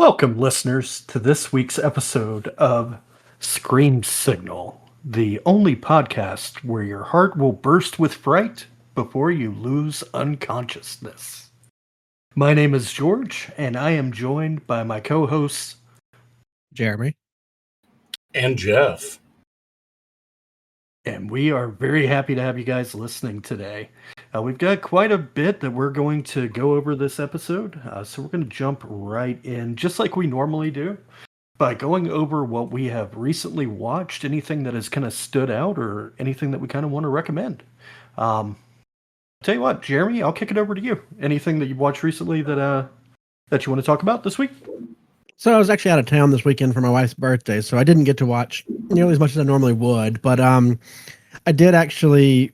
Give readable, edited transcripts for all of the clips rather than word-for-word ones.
Welcome, listeners, to this week's episode of Scream Signal, the only podcast where your heart will burst with fright before you lose unconsciousness. My name is George, and I am joined by my co hosts, Jeremy. And Jeff. And we are very happy to have you guys listening today. We've got quite a bit that we're going to go over this episode, so we're going to jump right in, just like we normally do, by going over what we have recently watched, anything that has kind of stood out, or anything that we kind of want to recommend. Tell you what, Jeremy, I'll kick it over to you. Anything that you've watched recently that you want to talk about this week? So I was actually out of town this weekend for my wife's birthday, so I didn't get to watch nearly as much as I normally would. But I did actually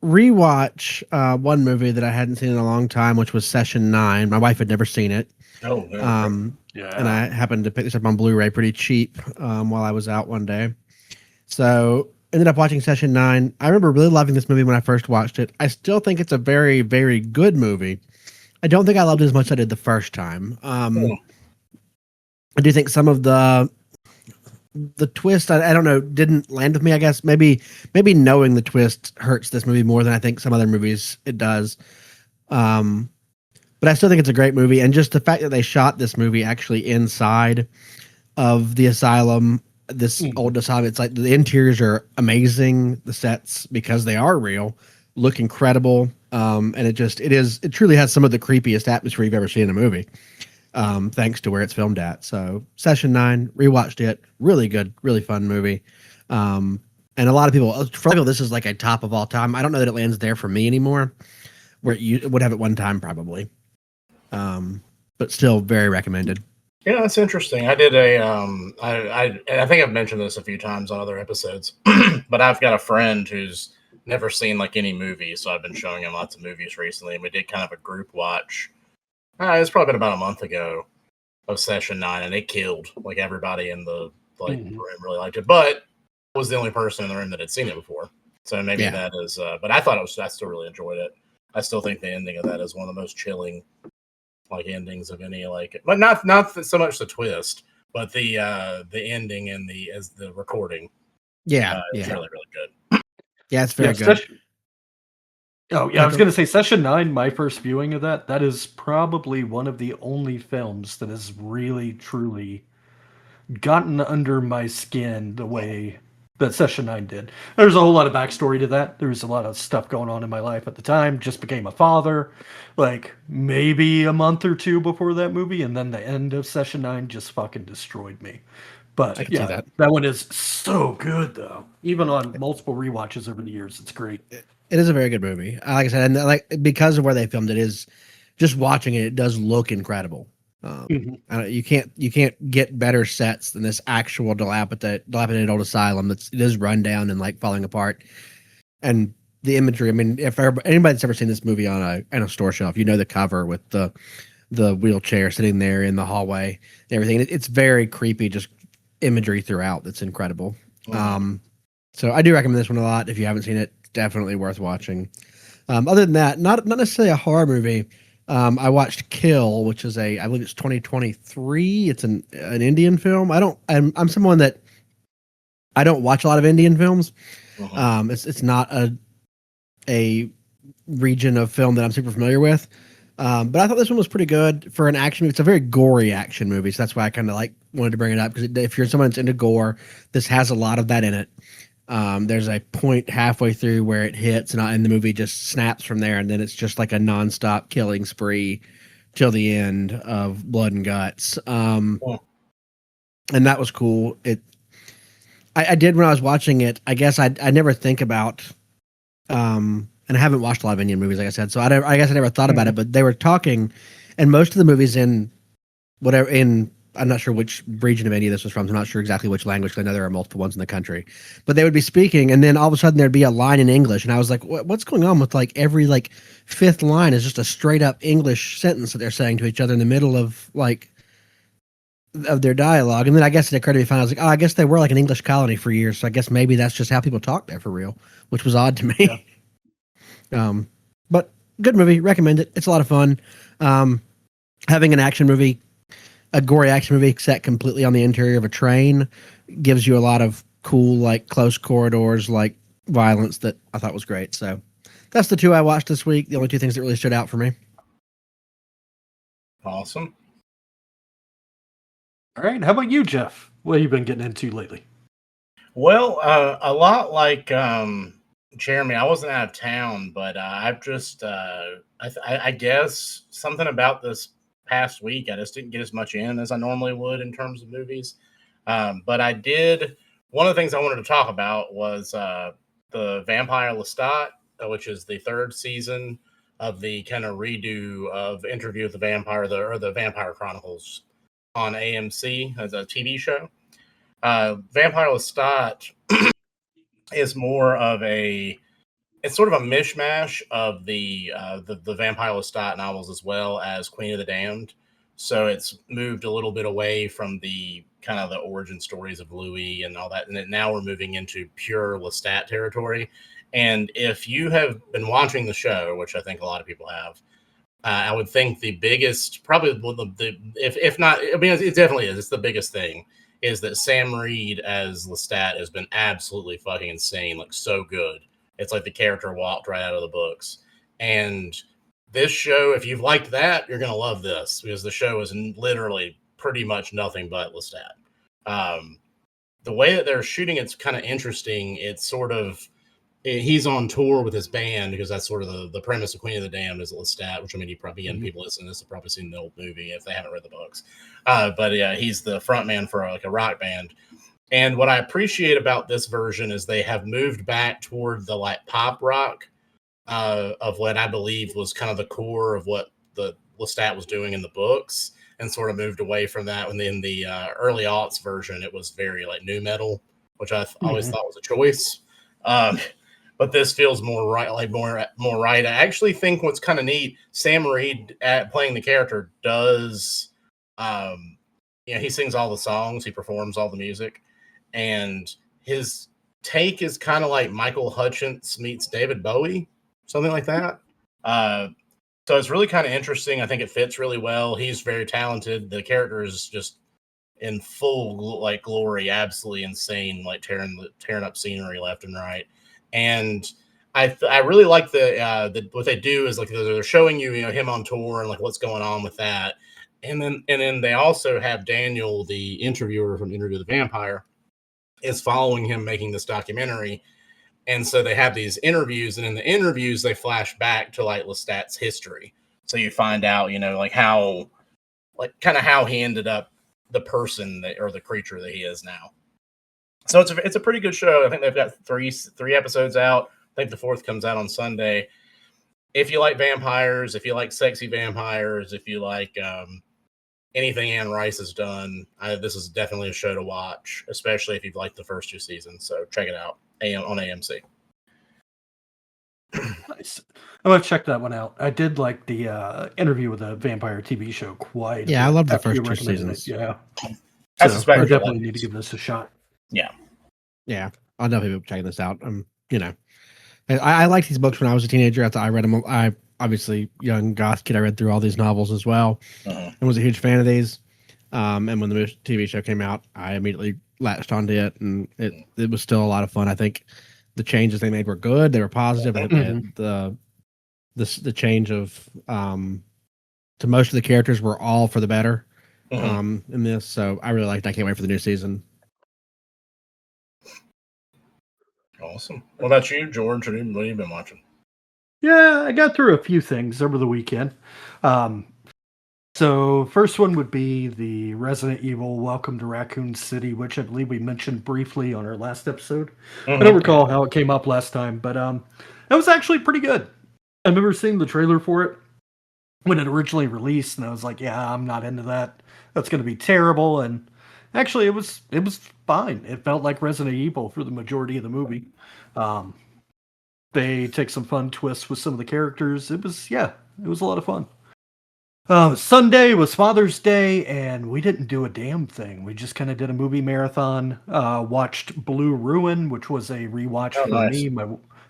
rewatch one movie that I hadn't seen in a long time, which was Session 9. My wife had never seen it. Oh, man. And I happened to pick this up on Blu-ray pretty cheap while I was out one day. So ended up watching Session 9. I remember really loving this movie when I first watched it. I still think it's a very, very good movie. I don't think I loved it as much as I did the first time. I do think some of the twist, I don't know, didn't land with me, I guess. Maybe knowing the twist hurts this movie more than I think some other movies it does. But I still think it's a great movie. And just the fact that they shot this movie actually inside of the asylum, this old asylum, it's like the interiors are amazing. The sets, because they are real, look incredible. And it truly has some of the creepiest atmosphere you've ever seen in a movie. Thanks to where it's filmed at. So Session 9, rewatched it. Really good, really fun movie. And a lot of people, for people, this is like a top of all time. I don't know that it lands there for me anymore, where it would have at one time probably. But still very recommended. Yeah, that's interesting. I did I think I've mentioned this a few times on other episodes, but I've got a friend who's never seen like any movies, so I've been showing him lots of movies recently, and we did kind of a group watch. It's probably been about a month ago of Session 9, and it killed. Like, everybody in the room really liked it, but I was the only person in the room that had seen it before. So maybe that is, but I still really enjoyed it. I still think the ending of that is one of the most chilling, like, endings of any, like, but not so much the twist, but the ending and the recording. It's really, really good. Yeah, it's very good. I was going to say Session 9, my first viewing of that is probably one of the only films that has really, truly gotten under my skin the way that Session 9 did. There's a whole lot of backstory to that. There was a lot of stuff going on in my life at the time. Just became a father, like maybe a month or two before that movie, and then the end of Session 9 just fucking destroyed me. But yeah, that one is so good, though. Even on multiple rewatches over the years, it's great. It is a very good movie. Like I said, and like because of where they filmed it, is just watching it does look incredible. You can't get better sets than this actual dilapidated old asylum. It is run down and like falling apart. And the imagery. I mean, if anybody that's ever seen this movie on a store shelf, you know the cover with the wheelchair sitting there in the hallway and everything. It's very creepy. Just imagery throughout that's incredible. So I do recommend this one a lot. If you haven't seen it, definitely worth watching. Other than that, not necessarily a horror movie. I watched Kill, which is I believe it's 2023. It's an Indian film. I'm someone that I don't watch a lot of Indian films. It's not a region of film that I'm super familiar with. But I thought this one was pretty good for an action movie. It's a very gory action movie, so that's why I kind of wanted to bring it up, because if you're someone that's into gore, this has a lot of that in it. There's a point halfway through where it hits, and the movie just snaps from there, and then it's just like a nonstop killing spree till the end of blood and guts. And that was cool. I did when I was watching it. I guess I never think about. And I haven't watched a lot of Indian movies, like I said, so I guess I never thought about it. But they were talking, and most of the movies I'm not sure which region of India this was from. So I'm not sure exactly which language, because I know there are multiple ones in the country. But they would be speaking, and then all of a sudden there'd be a line in English, and I was like, "What's going on with like every like fifth line is just a straight up English sentence that they're saying to each other in the middle of their dialogue?" And then I guess it occurred to me, I was like, "Oh, I guess they were like an English colony for years, so I guess maybe that's just how people talk there for real," which was odd to me. Yeah. But good movie, recommend it. It's a lot of fun. Having an action movie a gory action movie set completely on the interior of a train gives you a lot of cool, like close corridors, like violence that I thought was great. So that's the two I watched this week. The only two things that really stood out for me. Awesome. All right. How about you, Jeff? What have you been getting into lately? Well, a lot like Jeremy, I wasn't out of town, but I've just, I guess, something about this past week, I just didn't get as much in as I normally would in terms of movies. But I did. One of the things I wanted to talk about was the Vampire Lestat, which is the third season of the kind of redo of Interview with the Vampire, or the Vampire Chronicles on AMC as a TV show. Vampire Lestat is more of it's sort of a mishmash of the Vampire Lestat novels as well as Queen of the Damned. So it's moved a little bit away from the kind of the origin stories of Louis and all that, and now we're moving into pure Lestat territory. And if you have been watching the show, which I think a lot of people have, I would think the biggest, probably one of the if not, I mean, it definitely is. It's the biggest thing is that Sam Reed as Lestat has been absolutely fucking insane, like so good. It's like the character walked right out of the books. And this show, if you've liked that, you're gonna love this because the show is literally pretty much nothing but Lestat. The way that they're shooting it's kind of interesting. It's sort of he's on tour with his band because that's sort of the premise of Queen of the Damned is Lestat, which I mean, you probably people listening to this have probably seen the old movie if they haven't read the books. But yeah, he's the front man for like a rock band. And what I appreciate about this version is they have moved back toward the like pop rock of what I believe was kind of the core of what the Lestat was doing in the books, and sort of moved away from that. And in the early aughts version, it was very like new metal, which I always thought was a choice. But this feels more right, like more right. I actually think what's kind of neat, Sam Reed playing the character does, he sings all the songs, he performs all the music, and his take is kind of like Michael Hutchence meets David Bowie, something like that. So it's really kind of interesting. I think it fits really well. He's very talented. The character is just in full like glory, absolutely insane, like tearing up scenery left and right. And I really like the what they do is like they're showing you him on tour and like what's going on with that, and then they also have Daniel, the interviewer from Interview with the Vampire, is following him making this documentary, and so they have these interviews, and in the interviews they flash back to like Lestat's history, so you find out like how like kind of how he ended up the person that or the creature that he is now. So it's a pretty good show. I think they've got three episodes out. I think the fourth comes out on Sunday. If you like vampires, if you like sexy vampires, if you like anything Anne Rice has done, this is definitely a show to watch, especially if you've liked the first two seasons. So check it out on AMC. Nice. I'm gonna check that one out. I did like the Interview with a Vampire TV show quite. Yeah, I love the first two seasons. Yeah, I suspect I definitely need to give this a shot. Yeah, I'll definitely be checking this out. I liked these books when I was a teenager. I read them. I obviously young goth kid. I read through all these novels as well, and was a huge fan of these. And when the TV show came out, I immediately latched onto it, and it was still a lot of fun. I think the changes they made were good. They were positive. The change of to most of the characters were all for the better in this. So I really liked it. I can't wait for the new season. Awesome. What about you, George? What have you been watching? Yeah, I got through a few things over the weekend. So first one would be the Resident Evil Welcome to Raccoon City, which I believe we mentioned briefly on our last episode. I don't recall how it came up last time, but it was actually pretty good. I remember seeing the trailer for it when it originally released, and I was like, yeah, I'm not into that. That's going to be terrible. And actually, it was fine. It felt like Resident Evil for the majority of the movie. They take some fun twists with some of the characters. It was a lot of fun. Sunday was Father's Day, and we didn't do a damn thing. We just kind of did a movie marathon. Watched Blue Ruin, which was a rewatch for me.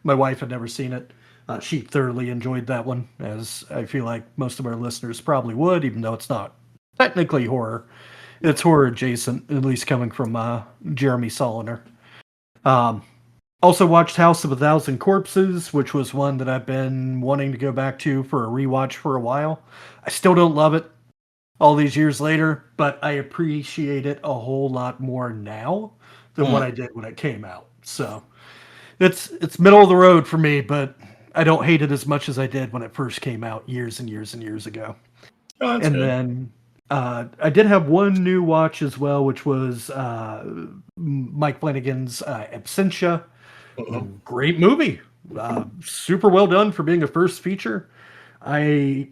My wife had never seen it. She thoroughly enjoyed that one, as I feel like most of our listeners probably would, even though it's not technically horror. It's horror adjacent, at least coming from Jeremy Soliner. Um, Also watched House of a Thousand Corpses, which was one that I've been wanting to go back to for a rewatch for a while. I still don't love it all these years later, but I appreciate it a whole lot more now than what I did when it came out. So it's middle of the road for me, but I don't hate it as much as I did when it first came out years and years and years ago. Oh, that's And good. then I did have one new watch as well, which was Mike Flanagan's Absentia. Mhm. Great movie. Super well done for being a first feature. I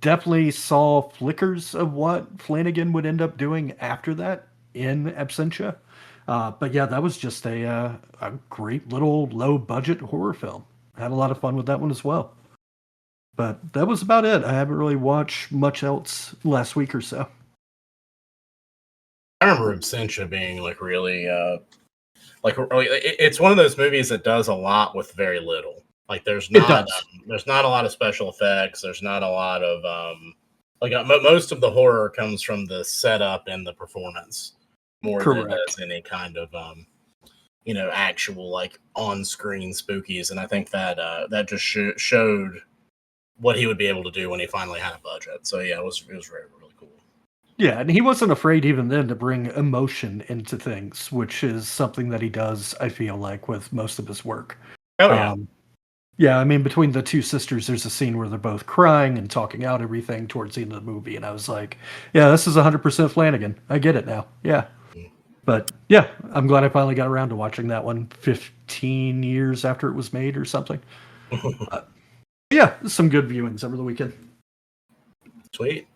definitely saw flickers of what Flanagan would end up doing after that in Absentia. But yeah, that was just a great little low budget horror film. Had a lot of fun with that one as well. But that was about it. I haven't really watched much else last week or so. I remember Absentia being like really it's one of those movies that does a lot with very little. Like It does. there's not a lot of special effects. There's not a lot of most of the horror comes from the setup and the performance more than it Correct. does any kind of actual like on screen spookies. And I think that that just showed what he would be able to do when he finally had a budget. So yeah, it was really really cool. Yeah, and he wasn't afraid even then to bring emotion into things, which is something that he does, I feel like, with most of his work. Oh yeah. Um, yeah, I mean, between the two sisters, there's a scene where they're both crying and talking out everything towards the end of the movie, and I was like, yeah, this is 100% Flanagan. I get it now. Yeah. But yeah, I'm glad I finally got around to watching that one 15 years after it was made or something. Yeah, some good viewings over the weekend. Sweet.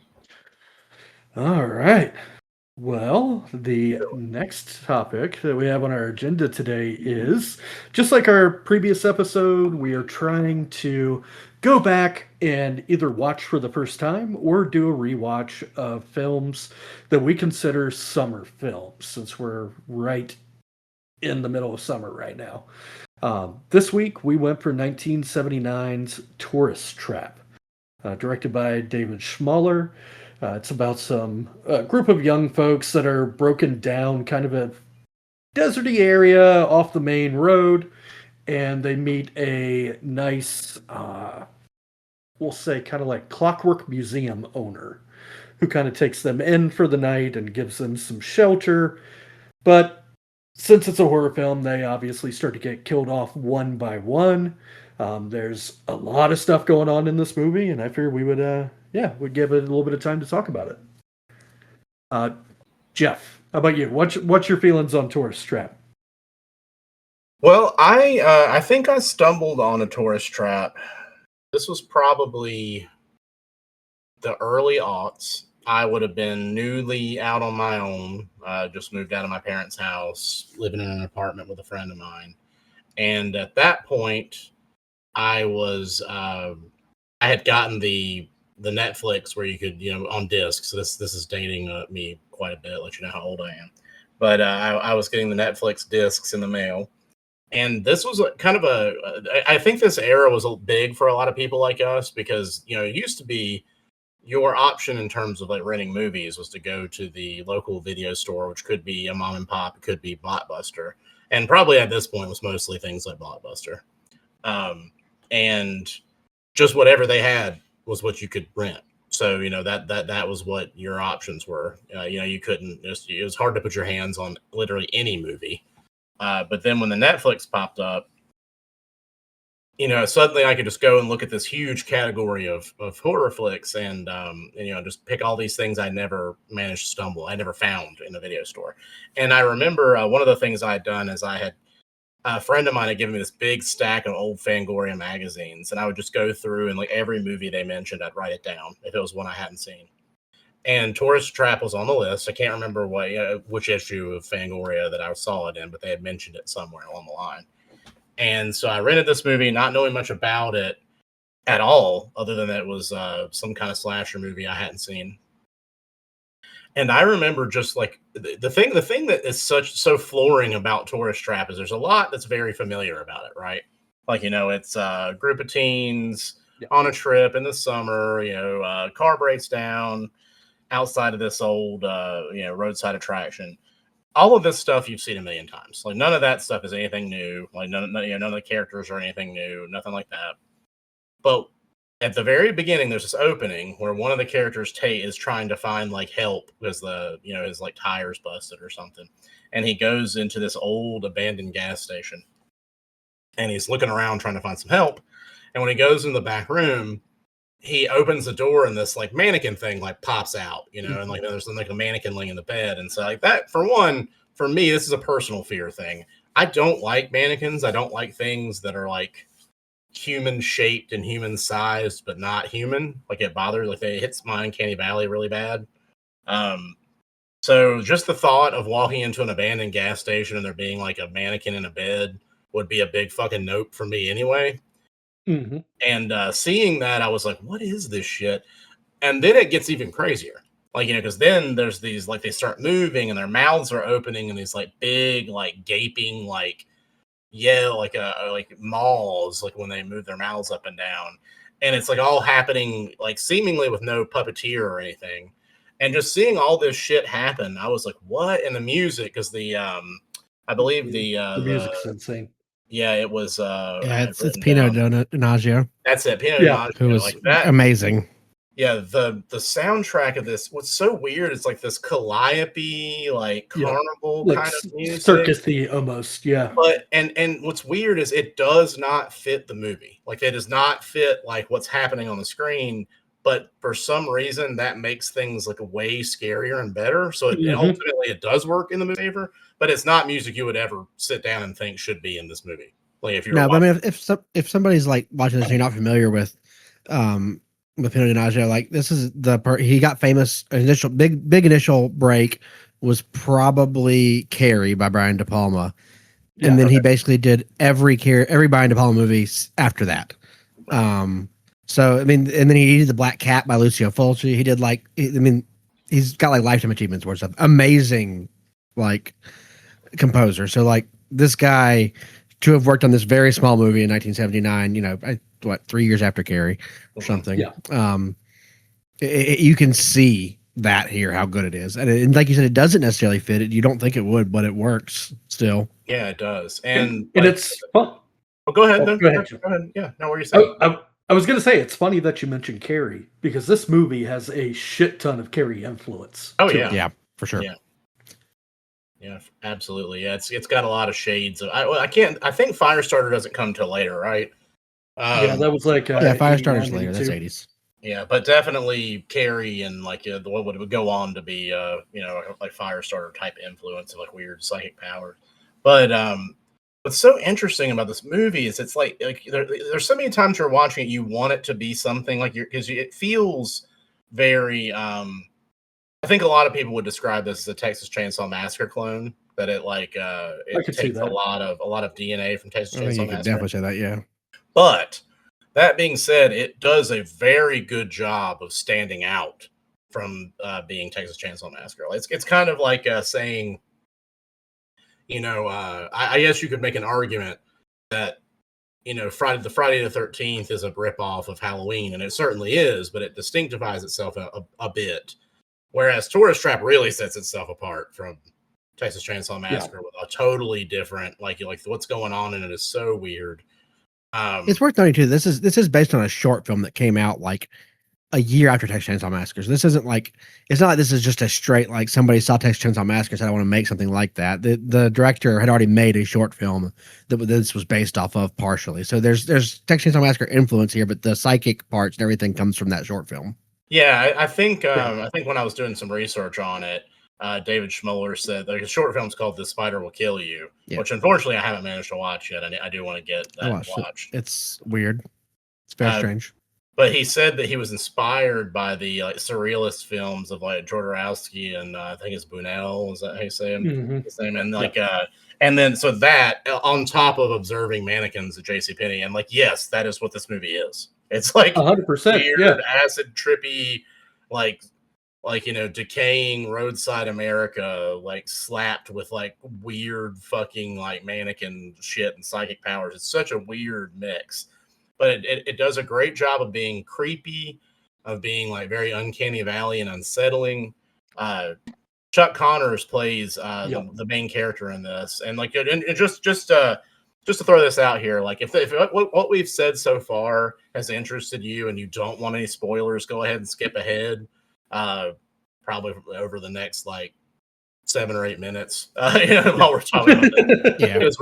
All right. Well, the next topic that we have on our agenda today is just like our previous episode, we are trying to go back and either watch for the first time or do a rewatch of films that we consider summer films since we're right in the middle of summer right now. This week we went for 1979's Tourist Trap, directed by David Schmaler. It's about some group of young folks that are broken down kind of a deserty area off the main road, and they meet a nice, we'll say, kind of like clockwork museum owner who kind of takes them in for the night and gives them some shelter. But since it's a horror film, they obviously start to get killed off one by one. There's a lot of stuff going on in this movie, and I figured we would, we'd give it a little bit of time to talk about it. Uh, Jeff, how about you? What's your feelings on Tourist Trap? Well, I think I stumbled on a Tourist Trap. This was probably the early aughts. I would have been newly out on my own, just moved out of my parents' house, living in an apartment with a friend of mine. And at that point, I was I had gotten the Netflix where you could on disc. So this is dating me quite a bit. Let you know how old I am. But I was getting the Netflix discs in the mail, and this was kind of I think this era was big for a lot of people like us because it used to be your option in terms of like renting movies was to go to the local video store, which could be a mom and pop, it could be Blockbuster, and probably at this point was mostly things like Blockbuster, and just whatever they had was what you could rent. So that was what your options were. You couldn't. It was hard to put your hands on literally any movie. But then when the Netflix popped up, suddenly I could just go and look at this huge category of horror flicks and just pick all these things I never managed to stumble. I never found in a video store. And I remember one of the things I had done is I had a friend of mine had given me this big stack of old Fangoria magazines, and I would just go through and like every movie they mentioned, I'd write it down if it was one I hadn't seen. And Tourist Trap was on the list. I can't remember which issue of Fangoria that I saw it in, but they had mentioned it somewhere along the line. And so I rented this movie, not knowing much about it at all, other than that it was some kind of slasher movie I hadn't seen. And I remember just like the thing that is so flooring about Tourist Trap is there's a lot that's very familiar about it, right? Like it's a group of teens Yeah. on a trip in the summer. Car breaks down. outside of this old roadside attraction. All of this stuff you've seen a million times. Like none of that stuff is anything new. Like none of the characters are anything new. Nothing like that. But at the very beginning, there's this opening where one of the characters, Tate, is trying to find like help because his like tires busted or something, and he goes into this old abandoned gas station, and he's looking around trying to find some help. And when he goes in the back room, he opens the door and this like mannequin thing like pops out, and like there's like a mannequin laying in the bed. And so like that, for me, this is a personal fear thing. I don't like mannequins. I don't like things that are like human shaped and human sized, but not human. Like it bothers, like it hits my uncanny valley really bad. So just the thought of walking into an abandoned gas station and there being like a mannequin in a bed would be a big fucking nope for me anyway. Mm-hmm. And seeing that, I was like, what is this shit? And then it gets even crazier. Like, because then there's these, like, they start moving and their mouths are opening and these, like, big, like, gaping, like, like maws, like, when they move their mouths up and down. And it's, like, all happening, like, seemingly with no puppeteer or anything. And just seeing all this shit happen, I was like, what? And the music, because I believe the music's insane. Yeah, it was. It's Pino Donaggio. That's it, Pino Donaggio. Who was like that. Amazing. Yeah, the soundtrack of this. What's so weird? It's like this calliope, like carnival like kind of music, circusy almost. Yeah, but and what's weird is it does not fit the movie. Like it does not fit like what's happening on the screen. But for some reason, that makes things like way scarier and better. So ultimately, it does work in the movie favor. But it's not music you would ever sit down and think should be in this movie. Like if you're but I mean, if somebody's like watching this, and you're not familiar with Pino Donaggio, like this is he got famous. Big initial break was probably Carrie by Brian De Palma, and then he basically did every Brian De Palma movie after that. So I mean, and then he did The Black Cat by Lucio Fulci. He did he's got like lifetime achievements worth of amazing like composer. So like this guy to have worked on this very small movie in 1979, 3 years after Carrie or something. Yeah. You can see that here, how good it is. And like you said, it doesn't necessarily fit it. You don't think it would, but it works still. Yeah, it does. And it's fun. Oh, go ahead. Go ahead. Yeah. No, what are you saying? I was going to say, it's funny that you mentioned Carrie because this movie has a shit ton of Carrie influence. Oh, yeah. Yeah, for sure. Yeah, absolutely. Yeah, it's got a lot of shades of. I think Firestarter doesn't come till later, right? Yeah, that was like Firestarter's later. That's 80s. Yeah, but definitely Carrie and like what would go on to be like Firestarter type influence of like weird psychic powers. But what's so interesting about this movie is it's like there's so many times you're watching it, you want it to be something like because it feels very. I think a lot of people would describe this as a Texas Chainsaw Massacre clone. That it takes a lot of DNA from Texas Chainsaw Massacre. You could definitely say that, yeah. But that being said, it does a very good job of standing out from being Texas Chainsaw Massacre. It's kind of like saying, I guess you could make an argument that Friday the 13th is a ripoff of Halloween, and it certainly is, but it distinctifies itself a bit. Whereas Tourist Trap really sets itself apart from Texas Chainsaw Massacre with a totally different, like what's going on in it is so weird. It's worth noting too. This is based on a short film that came out like a year after Texas Chainsaw Massacre. So this isn't like it's not like this is just a straight like somebody saw Texas Chainsaw Massacre and said I want to make something like that. The director had already made a short film that this was based off of partially. So there's Texas Chainsaw Massacre influence here, but the psychic parts and everything comes from that short film. Yeah, I think when I was doing some research on it, David Schmoller said a short film's called "The Spider Will Kill You," which unfortunately I haven't managed to watch yet. I do want to get that watched. It's weird. It's very strange. But he said that he was inspired by the surrealist films of like Jodorowsky and I think it's Buñuel. Is that how you say him? Mm-hmm. His name? And and then so that on top of observing mannequins at JCPenney, and like yes, that is what this movie is. It's like 100%, weird, acid trippy, like decaying roadside America, like slapped with like weird fucking like mannequin shit and psychic powers. It's such a weird mix, but it does a great job of being creepy, of being like very uncanny valley and unsettling. Chuck Connors plays the main character in this, and like and just to throw this out here, like if what we've said so far has interested you and you don't want any spoilers, go ahead and skip ahead. Probably over the next like 7 or 8 minutes while we're talking about this. Yeah, because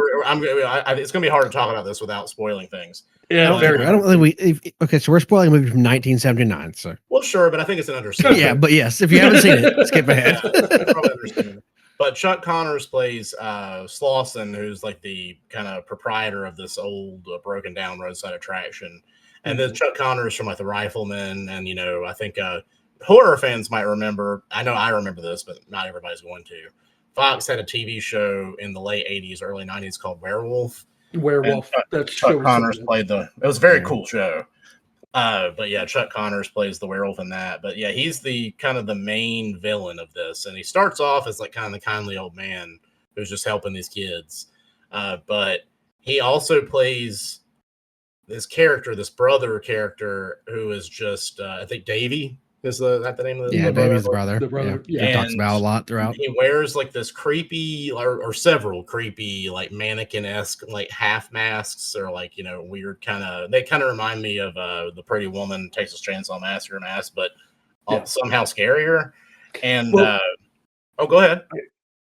it's gonna be hard to talk about this without spoiling things. Yeah, I don't think okay, so we're spoiling a movie from 1979. So well, sure, but I think it's an understatement. yeah, but yes, if you haven't seen it, skip ahead. Probably understatement. But Chuck Connors plays Slauson, who's like the kind of proprietor of this old broken down roadside attraction. And then Chuck Connors from like The Rifleman, and I think horror fans might remember. I know I remember this, but not everybody's going to. Fox had a TV show in the late 80s, early 90s called Werewolf. Chuck Connors played it was a very cool show. But yeah, Chuck Connors plays the werewolf in that. But yeah, he's the kind of the main villain of this. And he starts off as like kind of the kindly old man who's just helping these kids. But he also plays this character, this brother character, who is just I think Davey is that the name of the Davy's brother. The brother, yeah. He talks about a lot throughout. He wears like this creepy or several creepy like mannequin-esque like half masks, or like weird they kind of remind me of the Pretty Woman Texas Chainsaw Massacre mask, but somehow scarier. And go ahead.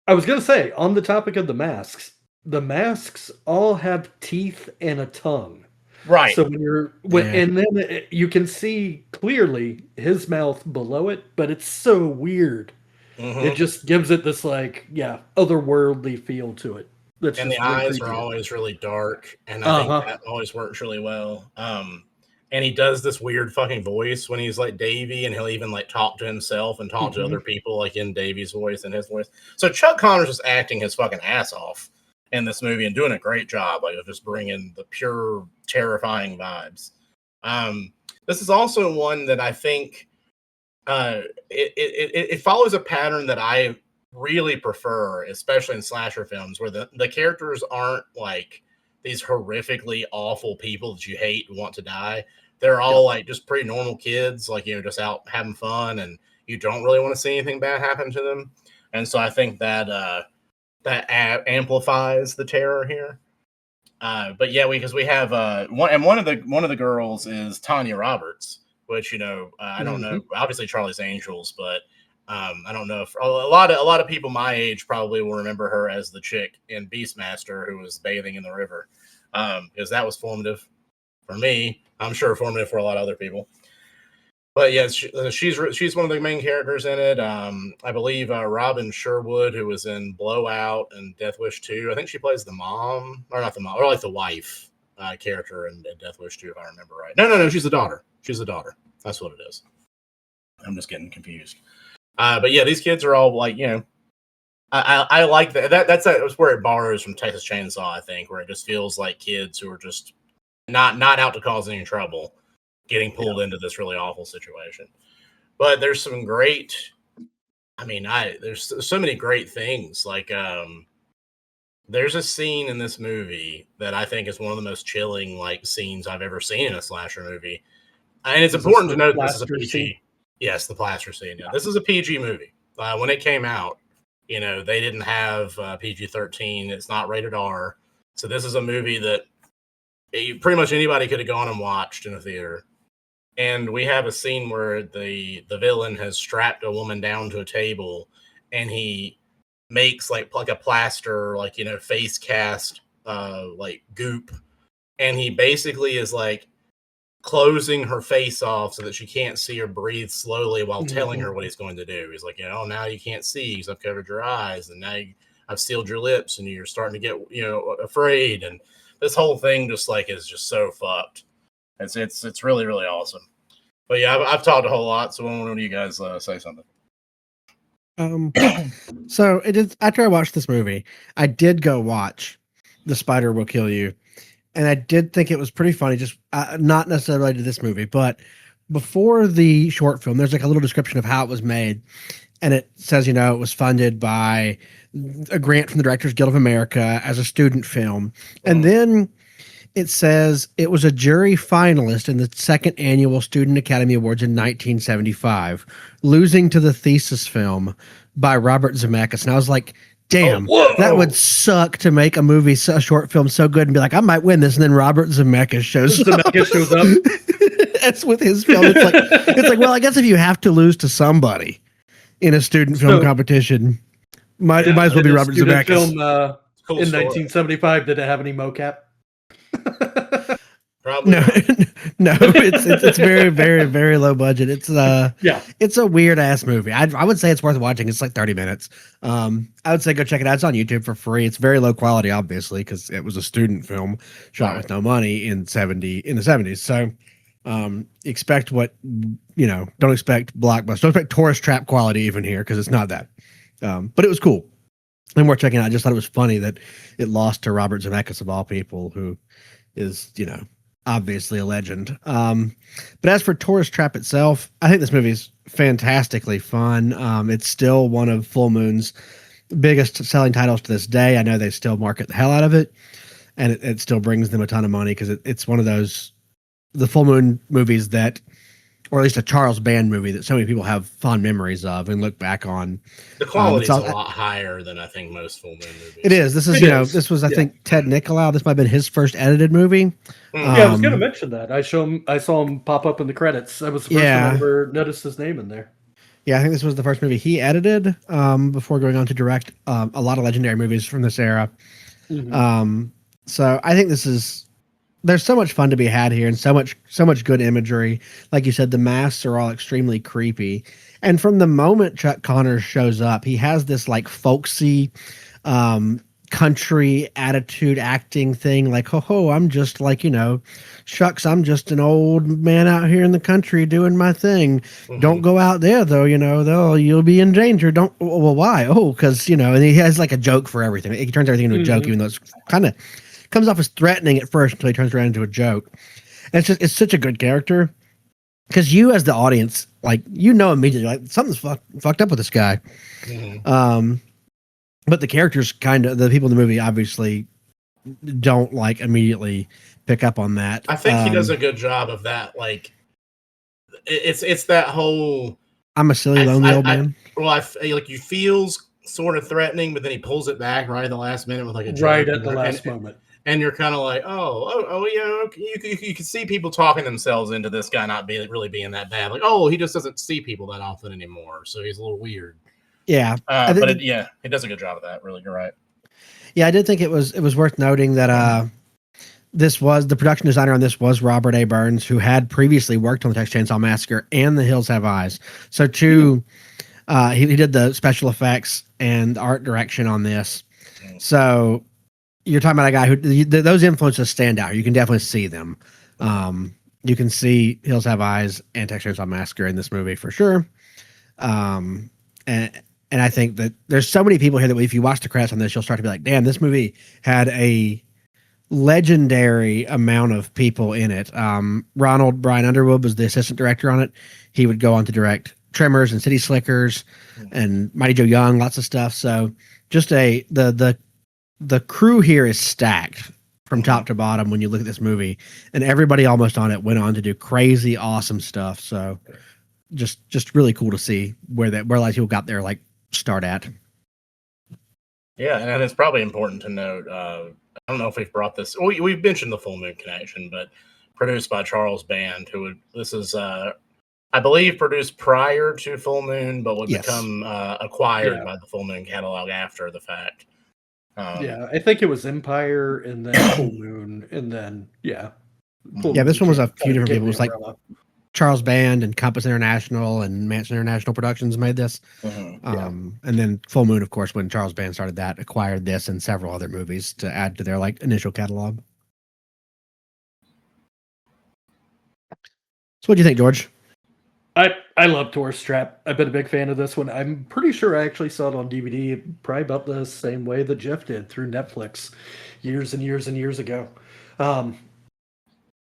I was gonna say, on the topic of the masks all have teeth and a tongue. Right. So and then you can see clearly his mouth below it, but it's so weird. Mm-hmm. It just gives it this otherworldly feel to it. And the eyes are always really dark, and I think that always works really well. And he does this weird fucking voice when he's like Davey, and he'll even like talk to himself and talk to other people like in Davey's voice and his voice. So Chuck Connors is acting his fucking ass off in this movie and doing a great job, like of just bringing the pure terrifying vibes. This is also one that I think it follows a pattern that I really prefer, especially in slasher films, where the characters aren't like these horrifically awful people that you hate and want to die. They're all like just pretty normal kids, like just out having fun, and you don't really want to see anything bad happen to them. And so I think that that amplifies the terror here. But yeah, because we have one of the girls is Tanya Roberts, which I don't know. Obviously, Charlie's Angels, but I don't know if a lot of people my age probably will remember her as the chick in Beastmaster who was bathing in the river, because that was formative for me. I'm sure formative for a lot of other people. But yeah, she's one of the main characters in it. I believe Robin Sherwood, who was in Blowout and Death Wish 2. I think she plays the mom, or not the mom, or like the wife character in Death Wish 2, if I remember right. No, she's the daughter. She's the daughter. That's what it is. I'm just getting confused. But yeah, these kids are all like, I like that. That's where it borrows from Texas Chainsaw, I think, where it just feels like kids who are just not out to cause any trouble getting pulled into this really awful situation. But there's some great, there's so many great things. Like, there's a scene in this movie that I think is one of the most chilling like scenes I've ever seen in a slasher movie. And it's important to note this is a PG. Scene? Yes, the plaster scene. Yeah. This is a PG movie. When it came out, they didn't have PG-13. It's not rated R. So this is a movie that pretty much anybody could have gone and watched in a theater. And we have a scene where the villain has strapped a woman down to a table, and he makes like a plaster, like, face cast, like goop. And he basically is like closing her face off so that she can't see or breathe slowly while telling her what he's going to do. He's like, now you can't see because I've covered your eyes, and now I've sealed your lips, and you're starting to get, afraid. And this whole thing just like is just so fucked. It's really, really awesome. But yeah, I've talked a whole lot. So when do you guys say something? So it is, after I watched this movie, I did go watch The Spider Will Kill You, and I did think it was pretty funny. Just not necessarily related to this movie, but before the short film, there's like a little description of how it was made, and it says it was funded by a grant from the Directors Guild of America as a student film, and then It says it was a jury finalist in the second annual Student Academy Awards in 1975, losing to the thesis film by Robert Zemeckis. And I was like, damn, that would suck to make a movie, a short film so good and be like, I might win this. And then Robert Zemeckis shows up. That's with his film. It's like, well, I guess if you have to lose to somebody in a student film competition, it might as well be Robert Zemeckis. Film, in 1975, did it have any mocap? Probably no, no. It's very, very, very low budget. It's it's a weird ass movie. I would say it's worth watching. It's like 30 minutes. I would say go check it out. It's on YouTube for free. It's very low quality, obviously, because it was a student film shot with no money in the 70s. So expect what don't expect blockbuster. Don't expect tourist trap quality even here, because it's not that. But it was cool. And we're checking out. I just thought it was funny that it lost to Robert Zemeckis of all people, who is, obviously a legend. But as for Tourist Trap itself, I think this movie is fantastically fun. It's still one of Full Moon's biggest selling titles to this day. I know they still market the hell out of it, and it still brings them a ton of money, because it's one of the Full Moon movies that, or at least a Charles Band movie, that so many people have fond memories of and look back on. The quality is a lot higher than I think most Full Moon movies. It is. This is, this was, I think, Ted Nicolau. This might have been his first edited movie. Yeah, I was going to mention that. I saw him pop up in the credits. That was the first time I ever noticed his name in there. Yeah, I think this was the first movie he edited before going on to direct a lot of legendary movies from this era. Mm-hmm. So I think there's so much fun to be had here, and so much good imagery. Like you said, the masks are all extremely creepy. And from the moment Chuck Connors shows up, he has this like folksy country attitude acting thing, like, ho, I'm just like, shucks, I'm just an old man out here in the country doing my thing. Mm-hmm. Don't go out there though, you'll be in danger. Don't. Well, why? Oh, because, and he has like a joke for everything. He turns everything into a joke, even though it's kind of comes off as threatening at first until he turns around into a joke. And it's such a good character, because you as the audience, like, immediately, like, something's fucked up with this guy. Mm-hmm. But the characters the people in the movie obviously don't like immediately pick up on that. I think he does a good job of that. Like, it's that whole, I'm a silly, lonely old man. You feels sort of threatening, but then he pulls it back right at the last minute with like a joke. Right at the last moment. And you're kind of like, you can see people talking themselves into this guy not really being that bad. Like, he just doesn't see people that often anymore, so he's a little weird. Yeah, it does a good job of that. Really, you're right. Yeah, I did think it was worth noting that the production designer on this was Robert A. Burns, who had previously worked on the Texas Chainsaw Massacre and The Hills Have Eyes. So he did the special effects and art direction on this. So you're talking about a guy who those influences stand out. You can definitely see them. You can see Hills Have Eyes and Texas Chainsaw Massacre in this movie for sure. And I think that there's so many people here that if you watch the credits on this, you'll start to be like, damn, this movie had a legendary amount of people in it. Ronald Brian Underwood was the assistant director on it. He would go on to direct Tremors and City Slickers and Mighty Joe Young, lots of stuff. So just the crew here is stacked from top to bottom when you look at this movie, and everybody almost on it went on to do crazy, awesome stuff. So just really cool to see where a lot of people got their like start at. Yeah, and it's probably important to note, I don't know if we've brought this, we've mentioned the Full Moon Connection, but produced by Charles Band, this is, I believe, produced prior to Full Moon, but would become acquired by the Full Moon catalog after the fact. I think it was Empire and then Full Moon, and then, this one was a few different people. It was like Charles Band and Compass International and Manson International Productions made this. And then Full Moon, of course, when Charles Band started that, acquired this and several other movies to add to their like initial catalog. So what do you think, George? I love Tourist Trap. I've been a big fan of this one. I'm pretty sure I actually saw it on DVD probably about the same way that Jeff did through Netflix years and years and years ago. I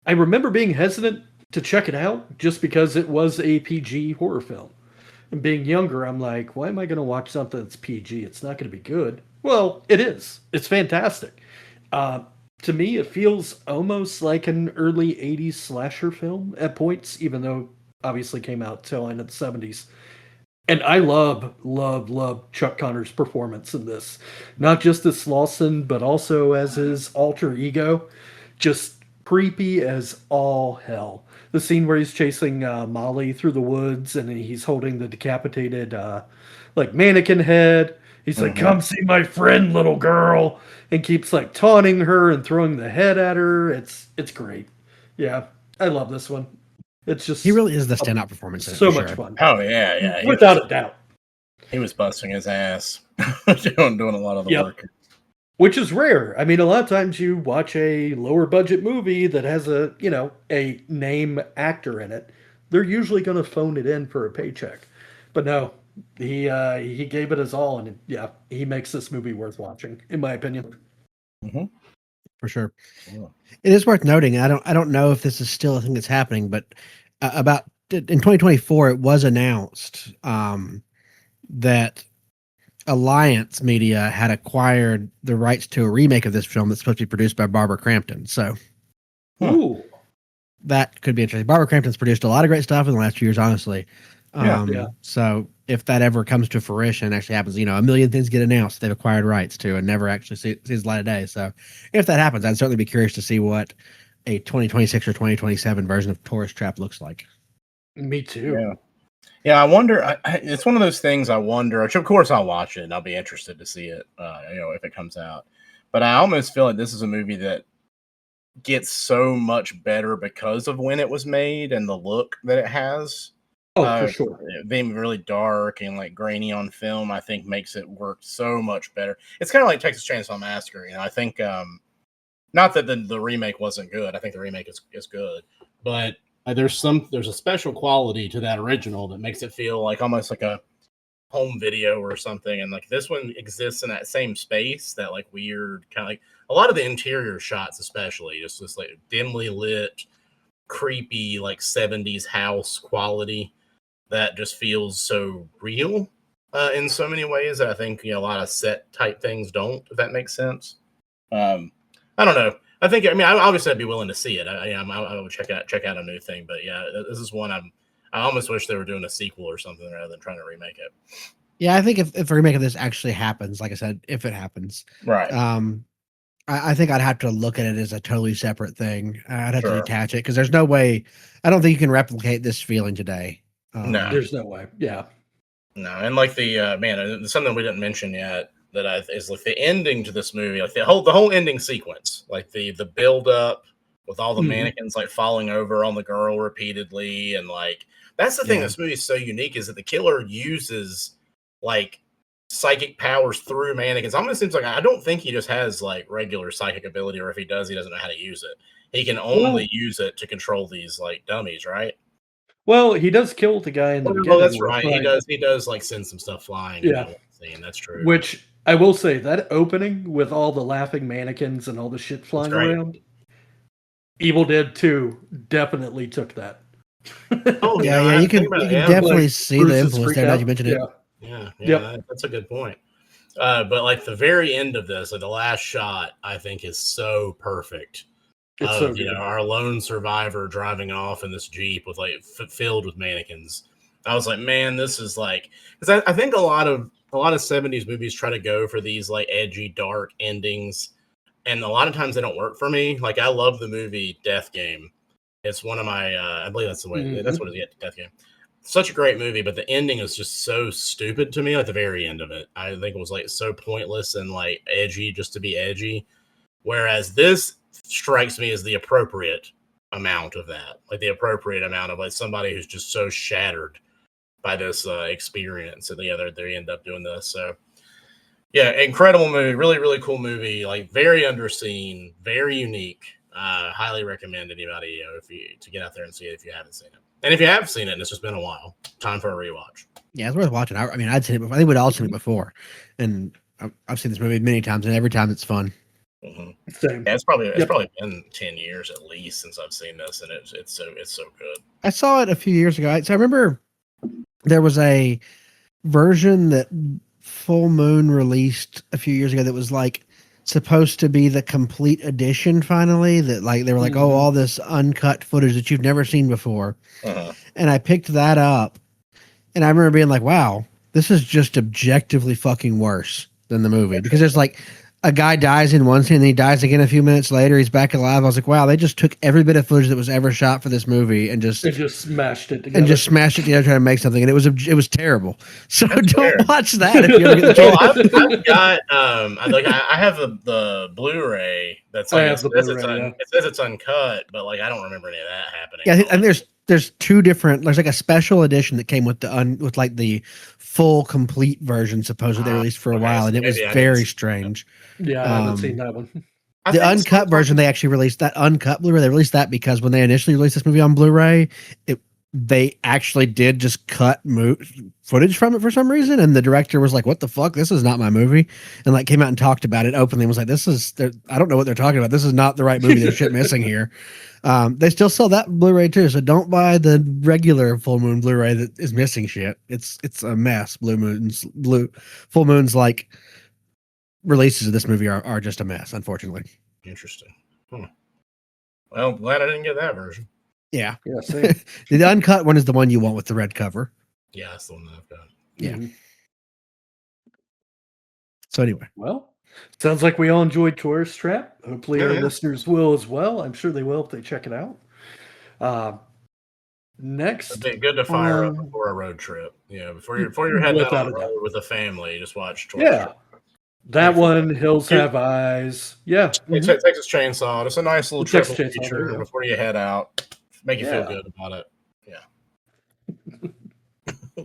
remember being hesitant to check it out just because it was a PG horror film. And being younger, I'm like, why am I going to watch something that's PG? It's not going to be good. Well, it is. It's fantastic. To me, it feels almost like an early 80s slasher film at points, even though obviously came out tail end of the 70s. And I love Chuck Connor's performance in this. Not just as Lawson, but also as his alter ego. Just creepy as all hell. The scene where he's chasing Molly through the woods and he's holding the decapitated like mannequin head. He's like, Mhm. "Come see my friend, little girl," and keeps like taunting her and throwing the head at her. It's great. Yeah, I love this one. It's He just really is the standout performance in it so for much sure. fun, Oh yeah. without a doubt. He was busting his ass, doing a lot of the Yep. work. Which is rare. I mean, a lot of times you watch a lower budget movie that has a name actor in it. They're usually going to phone it in for a paycheck. But no, he gave it his all, and yeah, he makes this movie worth watching, in my opinion. Mm-hmm. For sure. Yeah. It is worth noting. I don't know if this is still a thing that's happening, but about in 2024, it was announced that Alliance Media had acquired the rights to a remake of this film that's supposed to be produced by Barbara Crampton. So Ooh, that could be interesting. Barbara Crampton's produced a lot of great stuff in the last few years, honestly. Yeah. So if that ever comes to fruition, actually happens, a million things get announced they've acquired rights to and never actually sees the light of day. So if that happens, I'd certainly be curious to see what a 2026 or 2027 version of Tourist Trap looks like. Me too. Yeah. Yeah, I wonder. It's one of those things. I wonder. Which of course I'll watch it and I'll be interested to see it. If it comes out. But I almost feel like this is a movie that gets so much better because of when it was made and the look that it has. Oh, for sure. Being really dark and like grainy on film, I think makes it work so much better. It's kind of like Texas Chainsaw Massacre. I think not that the remake wasn't good. I think the remake is good, but there's a special quality to that original that makes it feel like almost like a home video or something. And like this one exists in that same space, that like weird kind of like a lot of the interior shots, especially just this like dimly lit, creepy like 70s house quality that just feels so real in so many ways that I think a lot of set type things don't. If that makes sense. I don't know. Obviously I'd be willing to see it. I would check out a new thing, but yeah, this is one I almost wish they were doing a sequel or something rather than trying to remake it. Yeah, I think if a remake of this actually happens, like I said, if it happens, Right. I think I'd have to look at it as a totally separate thing. I'd have to Sure. detach it because there's no way. I don't think you can replicate this feeling today. No. There's no way. Yeah. No, and like the something we didn't mention yet is like the ending to this movie, like the whole ending sequence, like the build up with all the Mhm. mannequins like falling over on the girl repeatedly, and like that's the thing. Yeah. This movie is so unique is that the killer uses like psychic powers through mannequins. Almost seems like I don't think he just has like regular psychic ability, or if he does, he doesn't know how to use it. He can only Well, use it to control these like dummies, right? well, he does kill the guy in the Oh, beginning that's with right. He like does. He does like send some stuff flying in that yeah. one scene. That's true. Which I will say that opening with all the laughing mannequins and all the shit That's flying great. around, Evil Dead 2 definitely took that. Oh, Yeah, I you didn't think can about you it. can Yeah, definitely Like see the Bruce's influence freak there. Now that you out. mention it. yeah. Yep. That's a good point. But like the very end of this, like the last shot, I think is so perfect. It's so Of good. our lone survivor driving off in this Jeep with like filled with mannequins. I was like, man, this is like because I think a lot of 70s movies try to go for these like edgy, dark endings, and a lot of times they don't work for me. Like I love the movie Death Game. It's one of my I believe that's the way that's what Mhm. it is. Yeah, Death Game. Such a great movie, but the ending is just so stupid to me. Like the very end of it, I think it was like so pointless and like edgy just to be edgy. Whereas this strikes me as the appropriate amount of that, like the appropriate amount of like somebody who's just so shattered by this experience, and they end up doing this. So yeah, incredible movie, really really cool movie, like very underseen, very unique. Highly recommend anybody if you to get out there and see it if you haven't seen it, and if you have seen it and it's just been a while, time for a rewatch. Yeah, it's worth watching. I mean, I'd seen it before. I think we'd all seen it before, and I've seen this movie many times, and every time it's fun. Mm-hmm. Same. Yeah, it's Yep. probably been 10 years at least since I've seen this, and it's so good. I saw it a few years ago. So I remember there was a version that Full Moon released a few years ago that was like supposed to be the complete edition finally, that like they were like, oh, all this uncut footage that you've never seen before. And I picked that up, and I remember being like, wow, this is just objectively fucking worse than the movie, because there's like a guy dies in one scene and he dies again a few minutes later, he's back alive. I was like, wow, they just took every bit of footage that was ever shot for this movie and just smashed it together. and just smashed it together trying to make something, and it was terrible. So don't watch that if you ever get the Well, chance. I've got I have the Blu-ray that's like it says it's uncut, but like I don't remember any of that happening. Yeah, and there's two different. There's like a special edition that came with with like the full complete version, supposedly they released for a while, and it was very strange. Yeah, I haven't seen that one. The uncut version, they actually released that uncut Blu-ray. They released that because when they initially released this movie on Blu-ray, they actually did just cut footage from it for some reason, and the director was like, "What the fuck? This is not my movie," and like came out and talked about it openly and was like, "This is I don't know what they're talking about. This is not the right movie. There's shit missing here." They still sell that Blu-ray too, so don't buy the regular Full Moon Blu-ray that is missing shit. It's a mess. Full Moon's like releases of this movie are just a mess, unfortunately. Interesting. Well, glad I didn't get that version. Yeah. Same. The uncut one is the one you want with the red cover. Yeah, that's the one that I've got. Yeah. So anyway. Well, sounds like we all enjoyed Tourist Trap. Hopefully our listeners will as well. I'm sure they will if they check it out. Next, it'd be good to fire up before a road trip. Yeah, before you're heading out on the road with a family, just watch Tourist Trap. That one, Hills Have Eyes. Yeah. Texas Chainsaw. It's a nice little triple feature before you head out. Make you feel good about it.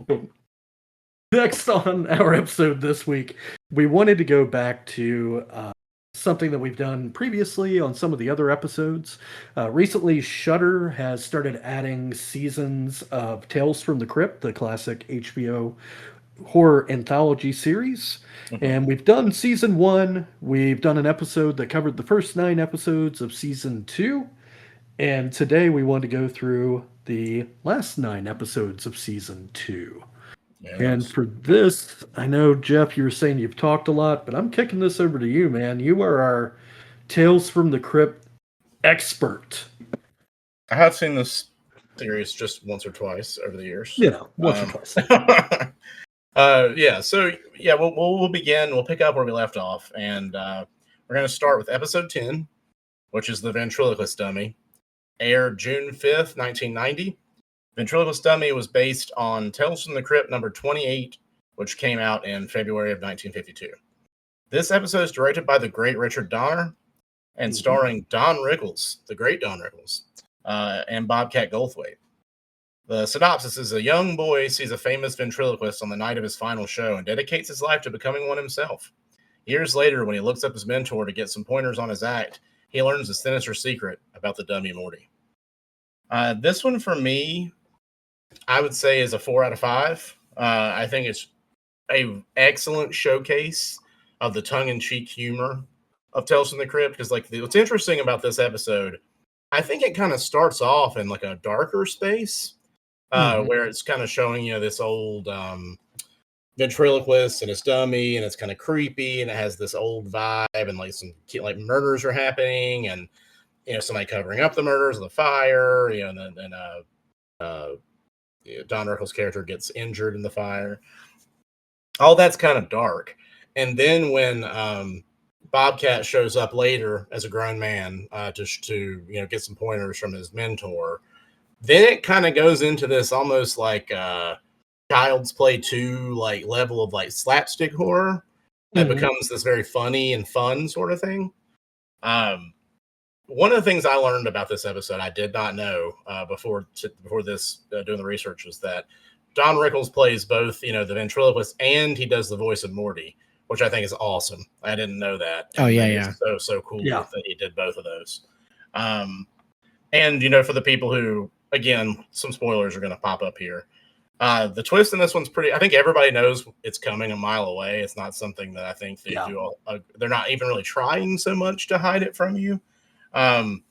Yeah. Next on our episode this week, we wanted to go back to something that we've done previously on some of the other episodes. Recently, Shudder has started adding seasons of Tales from the Crypt, the classic HBO horror anthology series. And we've done season 1. We've done an episode that covered the first 9 episodes of season 2. And today we want to go through the last 9 episodes of season 2. Yes. And for this, I know, Jeff, you were saying you've talked a lot, but I'm kicking this over to you, man. You are our Tales from the Crypt expert. I have seen this series just once or twice over the years. Yeah, once or twice. We'll begin. We'll pick up where we left off, and we're going to start with episode 10, which is the ventriloquist dummy. Aired June 5th, 1990. Ventriloquist Dummy was based on Tales from the Crypt number 28, which came out in February of 1952. This episode is directed by the great Richard Donner and starring Don Rickles, the great Don Rickles, and Bobcat Goldthwait. The synopsis is: a young boy sees a famous ventriloquist on the night of his final show and dedicates his life to becoming one himself. Years later, when he looks up his mentor to get some pointers on his act, he learns a sinister secret about the dummy Morty. This one, for me, I would say is a 4 out of 5. I think it's an excellent showcase of the tongue-in-cheek humor of Tales from the Crypt. Because, like, what's interesting about this episode, I think it kind of starts off in like a darker space, where it's kind of showing this old ventriloquist and his dummy, and it's kind of creepy, and it has this old vibe, and like some murders are happening, and somebody covering up the murders, the fire, and then Don Rickles' character gets injured in the fire. All that's kind of dark. And then when Bobcat shows up later as a grown man to get some pointers from his mentor, then it kind of goes into this almost like Child's Play 2 like level of like slapstick horror that becomes this very funny and fun sort of thing. One of the things I learned about this episode, I did not know before this doing the research, was that Don Rickles plays both, the ventriloquist, and he does the voice of Morty, which I think is awesome. I didn't know that. Oh, yeah. So cool that he did both of those. And, for the people who, again, some spoilers are going to pop up here. The twist in this one's I think everybody knows it's coming a mile away. It's not something that I think they do. They're not even really trying so much to hide it from you. And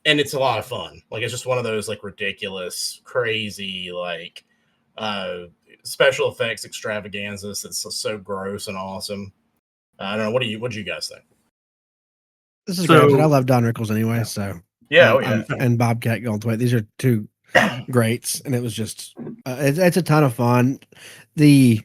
it's a lot of fun. Like, it's just one of those like ridiculous, crazy, like special effects extravaganzas that's so gross and awesome. I don't know. What do you guys think? This is a great episode. I love Don Rickles anyway, so Yeah, and Bobcat Goldthwait. These are two greats, and it was just it's a ton of fun. The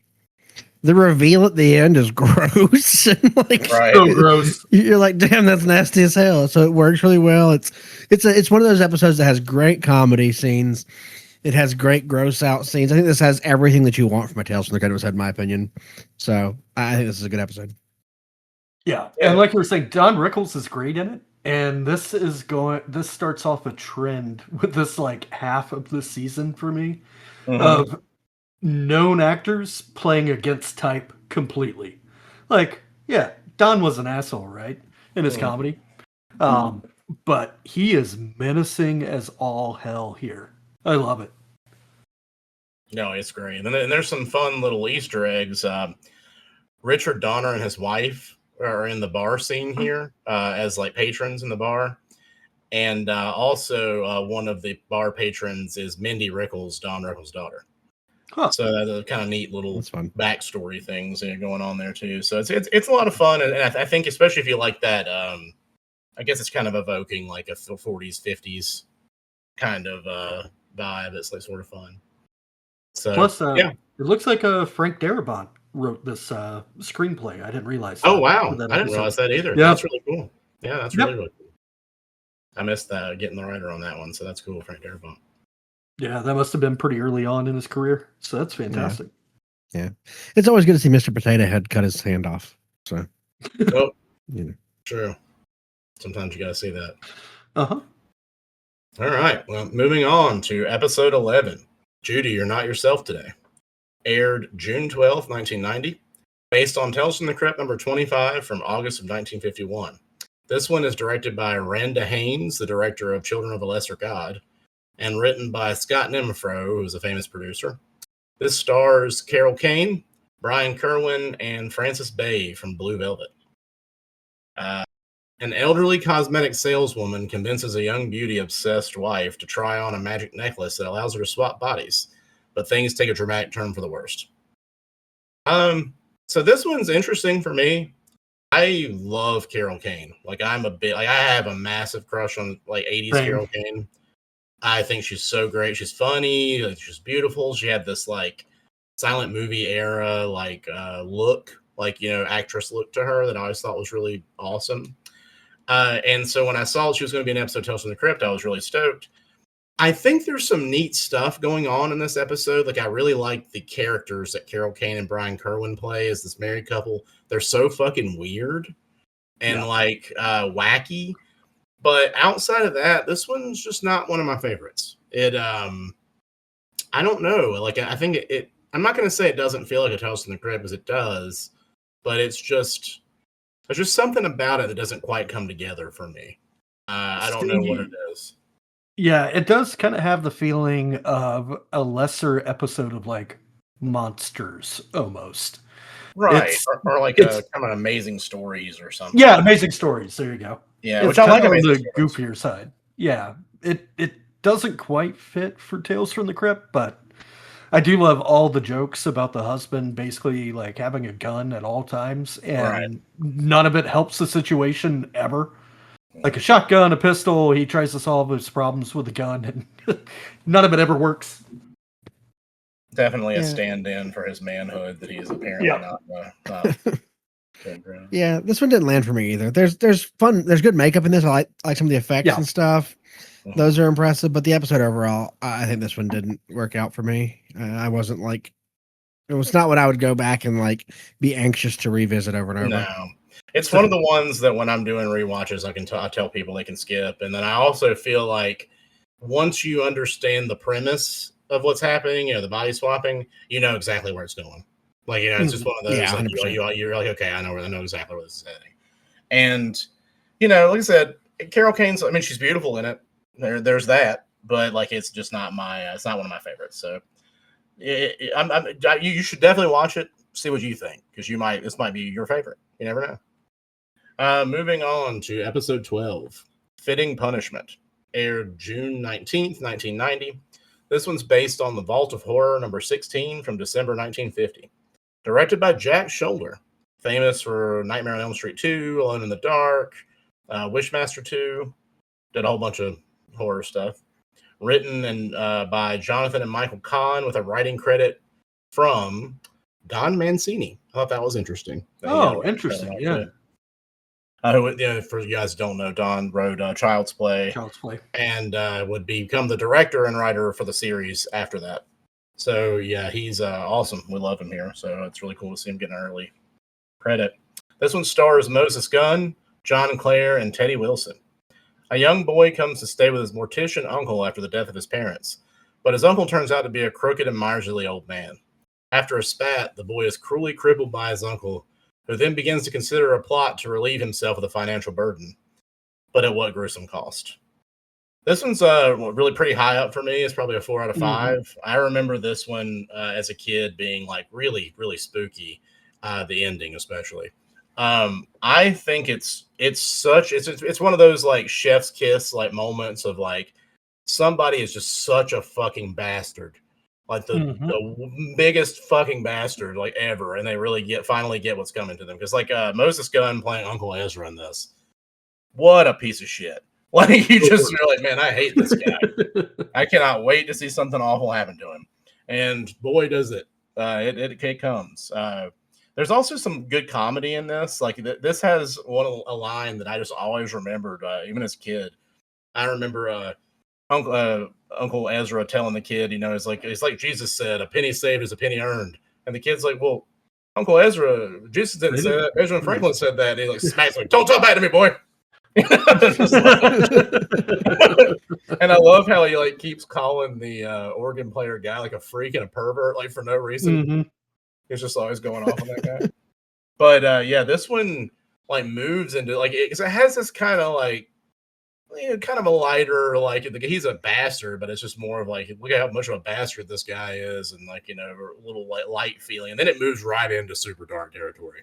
reveal at the end is gross and like so gross. You're like, damn, that's nasty as hell. So it works really well. It's one of those episodes that has great comedy scenes. It has great gross out scenes. I think this has everything that you want from a Tales from the Crypt episode, in my opinion. So I think this is a good episode. Yeah, and like you were saying, Don Rickles is great in it, and this starts off a trend with this like half of the season for me of known actors playing against type completely. Like, yeah, Don was an asshole, right, in his comedy, but he is menacing as all hell here. I love it. No, it's great, and there's some fun little Easter eggs. Richard Donner and his wife are in the bar scene here as like patrons in the bar. And also one of the bar patrons is Mindy Rickles, Don Rickles' daughter. Huh. So that's a kind of neat little backstory things going on there too. So it's a lot of fun. And I think especially if you like that, I guess it's kind of evoking like a 40s, 50s kind of vibe. It's like sort of fun. So plus, it looks like Frank Darabont wrote this screenplay. I didn't realize that. Oh, wow. I didn't realize that either. Yeah. That's really cool. Yeah, that's really cool. I missed getting the writer on that one, so that's cool, Frank Darabont. Yeah, that must have been pretty early on in his career, so that's fantastic. Yeah. It's always good to see Mr. Potato Head cut his hand off. So, well, true. Sometimes you got to see that. Uh-huh. All right. Well, moving on to episode 11. Judy, You're Not Yourself Today. Aired June 12th, 1990. Based on Tales from the Crypt number 25 from August of 1951. This one is directed by Randa Haynes, the director of Children of a Lesser God, and written by Scott Nimfro, who's a famous producer. This stars Carol Kane, Brian Kerwin, and Frances Bay from Blue Velvet. An elderly cosmetic saleswoman convinces a young beauty-obsessed wife to try on a magic necklace that allows her to swap bodies, but things take a dramatic turn for the worst. So this one's interesting for me. I love Carol Kane. Like I have a massive crush on like 80s Carol Kane. I think she's so great. She's funny. She's beautiful. She had this like silent movie era, like look, like, actress look to her that I always thought was really awesome. And so when I saw she was going to be an episode of Tales from the Crypt, I was really stoked. I think there's some neat stuff going on in this episode. Like I really like the characters that Carol Kane and Brian Kerwin play as this married couple. They're so fucking weird and wacky. But outside of that, this one's just not one of my favorites. I don't know. Like I think I'm not going to say it doesn't feel like a Tales from the Crypt, because it does, but there's just something about it that doesn't quite come together for me. I don't know what it is. Yeah, it does kind of have the feeling of a lesser episode of like Monsters almost. Right. Or like a kind of Amazing Stories or something. Yeah, Amazing Stories. There you go. Yeah, which I like on the goofier side. Yeah. It doesn't quite fit for Tales from the Crypt, but I do love all the jokes about the husband basically like having a gun at all times, and none of it helps the situation ever. Like a shotgun, a pistol, he tries to solve his problems with a gun, and none of it ever works. Definitely a stand-in for his manhood that he's apparently not. Yeah, this one didn't land for me either. There's good makeup in this. I like some of the effects and stuff. Those are impressive, but the episode overall, I think this one didn't work out for me. I wasn't like, it was not what I would go back and like be anxious to revisit over and over. No. It's one of the ones that when I'm doing rewatches, I tell people they can skip. And then I also feel like once you understand the premise of what's happening, the body swapping, you know exactly where it's going. Like, it's just one of those. Yeah, like, you're like, okay, I know exactly where this is heading. And, like I said, Carol Kane's, I mean, she's beautiful in it. There's that, but like, it's just not it's not one of my favorites. So you should definitely watch it, see what you think, because this might be your favorite. You never know. Moving on to episode 12, Fitting Punishment, aired June 19th, 1990. This one's based on The Vault of Horror number 16 from December 1950. Directed by Jack Shoulder, famous for Nightmare on Elm Street 2, Alone in the Dark, Wishmaster 2, did a whole bunch of horror stuff. Written and by Jonathan and Michael Kahn with a writing credit from Don Mancini. I thought that was interesting. Oh, interesting. Yeah. For you guys who don't know, Don wrote Child's Play. Child's Play. And would become the director and writer for the series after that. So, yeah, he's awesome. We love him here. So it's really cool to see him get an early credit. This one stars Moses Gunn, John Clare, and Teddy Wilson. A young boy comes to stay with his mortician uncle after the death of his parents, but his uncle turns out to be a crooked and miserly old man. After a spat, the boy is cruelly crippled by his uncle, who then begins to consider a plot to relieve himself of the financial burden, but at what gruesome cost. This one's really pretty high up for me. It's probably a 4 out of 5. Mm-hmm. I remember this one as a kid being like really, really spooky, the ending especially. I think it's one of those like chef's kiss like moments of like somebody is just such a fucking bastard, like the biggest fucking bastard like ever, and they really finally get what's coming to them, because like Moses Gunn playing Uncle Ezra in this, what a piece of shit. Like you just you're like, man, I hate this guy. I cannot wait to see something awful happen to him, and boy does it. It comes. There's also some good comedy in this. Like this has a line that I just always remembered, even as a kid. I remember Uncle Ezra telling the kid, it's like Jesus said, "A penny saved is a penny earned," and the kid's like, "Well, Uncle Ezra, Jesus didn't say that. Benjamin Franklin said that." And he like smacks me, "Don't talk back to me, boy." And I love how he like keeps calling the organ player guy like a freak and a pervert, like for no reason. Mm-hmm. He's just always going off on that guy. But yeah, this one like moves into like it has this kind of like kind of a lighter, like he's a bastard, but it's just more of like, look at how much of a bastard this guy is, and like a little light feeling, and then it moves right into super dark territory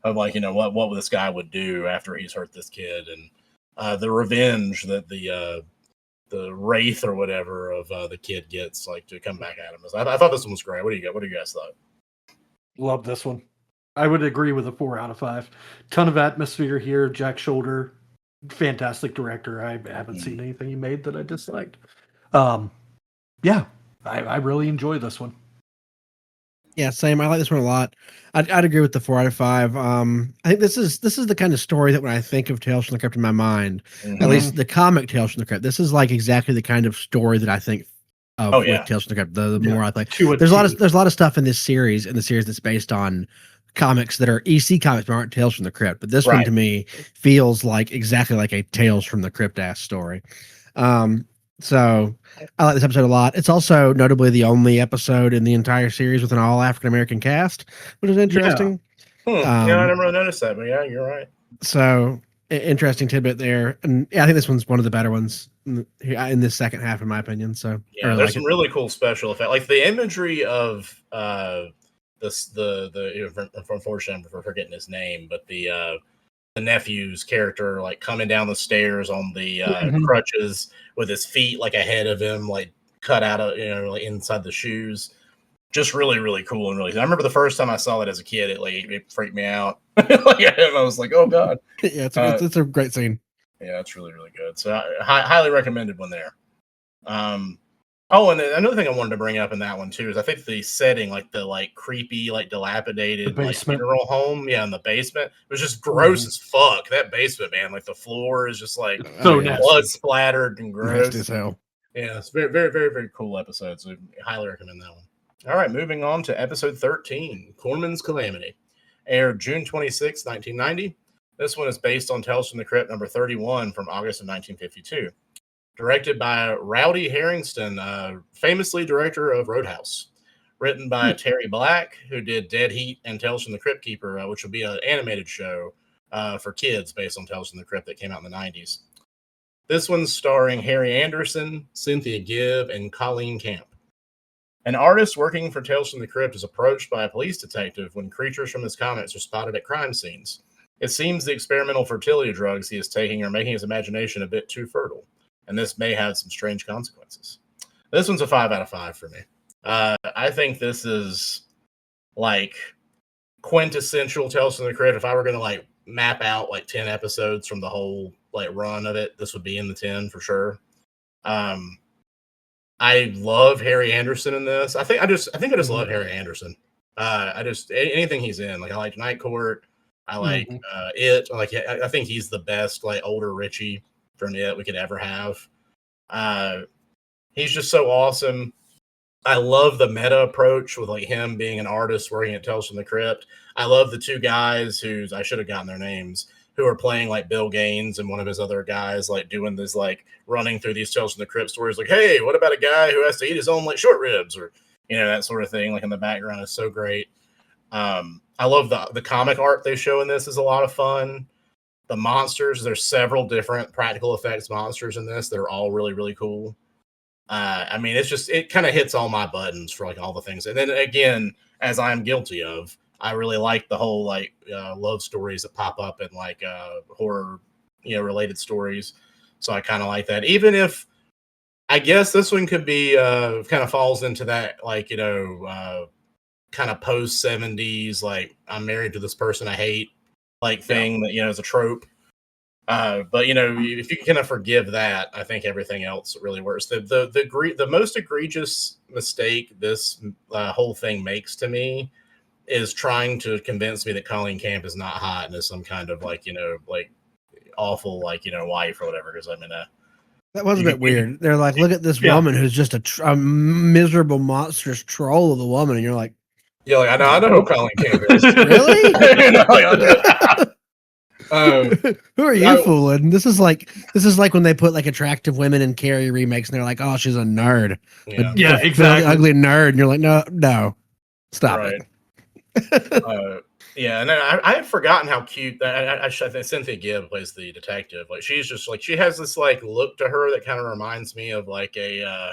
of like what this guy would do after he's hurt this kid, and the revenge that the wraith or whatever of the kid gets like to come back at him. I thought this one was great. What do you guys thought? Love this one. I would agree with a 4 out of 5. Ton of atmosphere here. Jack Shoulder, fantastic director. I haven't seen anything he made that I disliked. Yeah, I really enjoy this one. Yeah, same. I like this one a lot. I'd agree with the 4 out of 5. I think this is the kind of story that when I think of Tales from the Crypt in my mind, at least the comic Tales from the Crypt, this is like exactly the kind of story that I think of with Tales from the Crypt. The more I like, there's a lot of stuff in the series that's based on comics that are EC comics but aren't Tales from the Crypt. But this one to me feels like exactly like a Tales from the Crypt ass story. So I like this episode a lot. It's also notably the only episode in the entire series with an all African American cast, which is interesting. I never really noticed that, but yeah, you're right. So interesting tidbit there, and yeah, I think this one's one of the better ones in this second half, in my opinion. So yeah, there's some really cool special effects, like the imagery of unfortunately I'm forgetting his name, but the nephew's character like coming down the stairs on the crutches with his feet like ahead of him, like cut out of like inside the shoes. Just really, really cool and really. I remember the first time I saw it as a kid, it freaked me out. And I was like, "Oh god!" Yeah, it's a great scene. Yeah, it's really, really good. So highly recommended one there. Oh, and another thing I wanted to bring up in that one too is I think the setting, like the creepy, dilapidated funeral home, in the basement, it was just gross as fuck. That basement, man, like the floor is just like blood splattered and gross nasty as hell. Yeah, it's very, very, very, very cool episode. So I highly recommend that one. All right, moving on to episode 13, Corman's Calamity, aired June 26, 1990. This one is based on Tales from the Crypt number 31 from August of 1952. Directed by Rowdy Harrington, famously director of Roadhouse. Written by Terry Black, who did Dead Heat and Tales from the Crypt Keeper, which will be an animated show for kids based on Tales from the Crypt that came out in the 90s. This one's starring Harry Anderson, Cynthia Gibb, and Colleen Camp. An artist working for Tales from the Crypt is approached by a police detective when creatures from his comics are spotted at crime scenes. It seems the experimental fertility drugs he is taking are making his imagination a bit too fertile, and this may have some strange consequences. This one's a 5 out of 5 for me. I think this is like quintessential Tales from the Crypt. If I were going to map out like 10 episodes from the whole like run of it, this would be in the 10 for sure. I love Harry Anderson in this. I think I just love Harry Anderson. I just anything he's in. Like I like Night Court. I like It. I think he's the best like older Richie from It we could ever have. He's just so awesome. I love the meta approach with like him being an artist working at Tales from the Crypt. I love the two guys who's I should have gotten their names who are playing like Bill Gaines and one of his other guys like doing this like running through these Tales from the Crypt stories like, hey, what about a guy who has to eat his own like short ribs or that sort of thing like in the background is so great. I love the comic art they show in this is a lot of fun. The monsters, there's several different practical effects monsters in this that are all really, really cool. I mean, it kind of hits all my buttons for like all the things. And then again, as I'm guilty of, I really like the whole like love stories that pop up in like horror, related stories. So I kind of like that. Even if I guess this one could be kind of falls into that like, kind of post 70s, like I'm married to this person I hate, like thing that, is a trope. But if you can kind of forgive that, I think everything else really works. The most egregious mistake this whole thing makes to me is trying to convince me that Colleen Camp is not hot and is some kind of like like awful like wife or whatever. Because that was a bit weird. They're like, look at this woman who's just a miserable monstrous troll of a woman, and you're like, yeah, like I know who Colleen Camp is. Really? Who are you fooling? This is like when they put like attractive women in Carrie remakes, and they're like, "Oh, she's a nerd." Yeah, exactly. Ugly nerd, and you're like, "No, stop it." Yeah, and then I had forgotten how cute that. I think Cynthia Gibb plays the detective. Like she's just like she has this like look to her that kind of reminds me of like a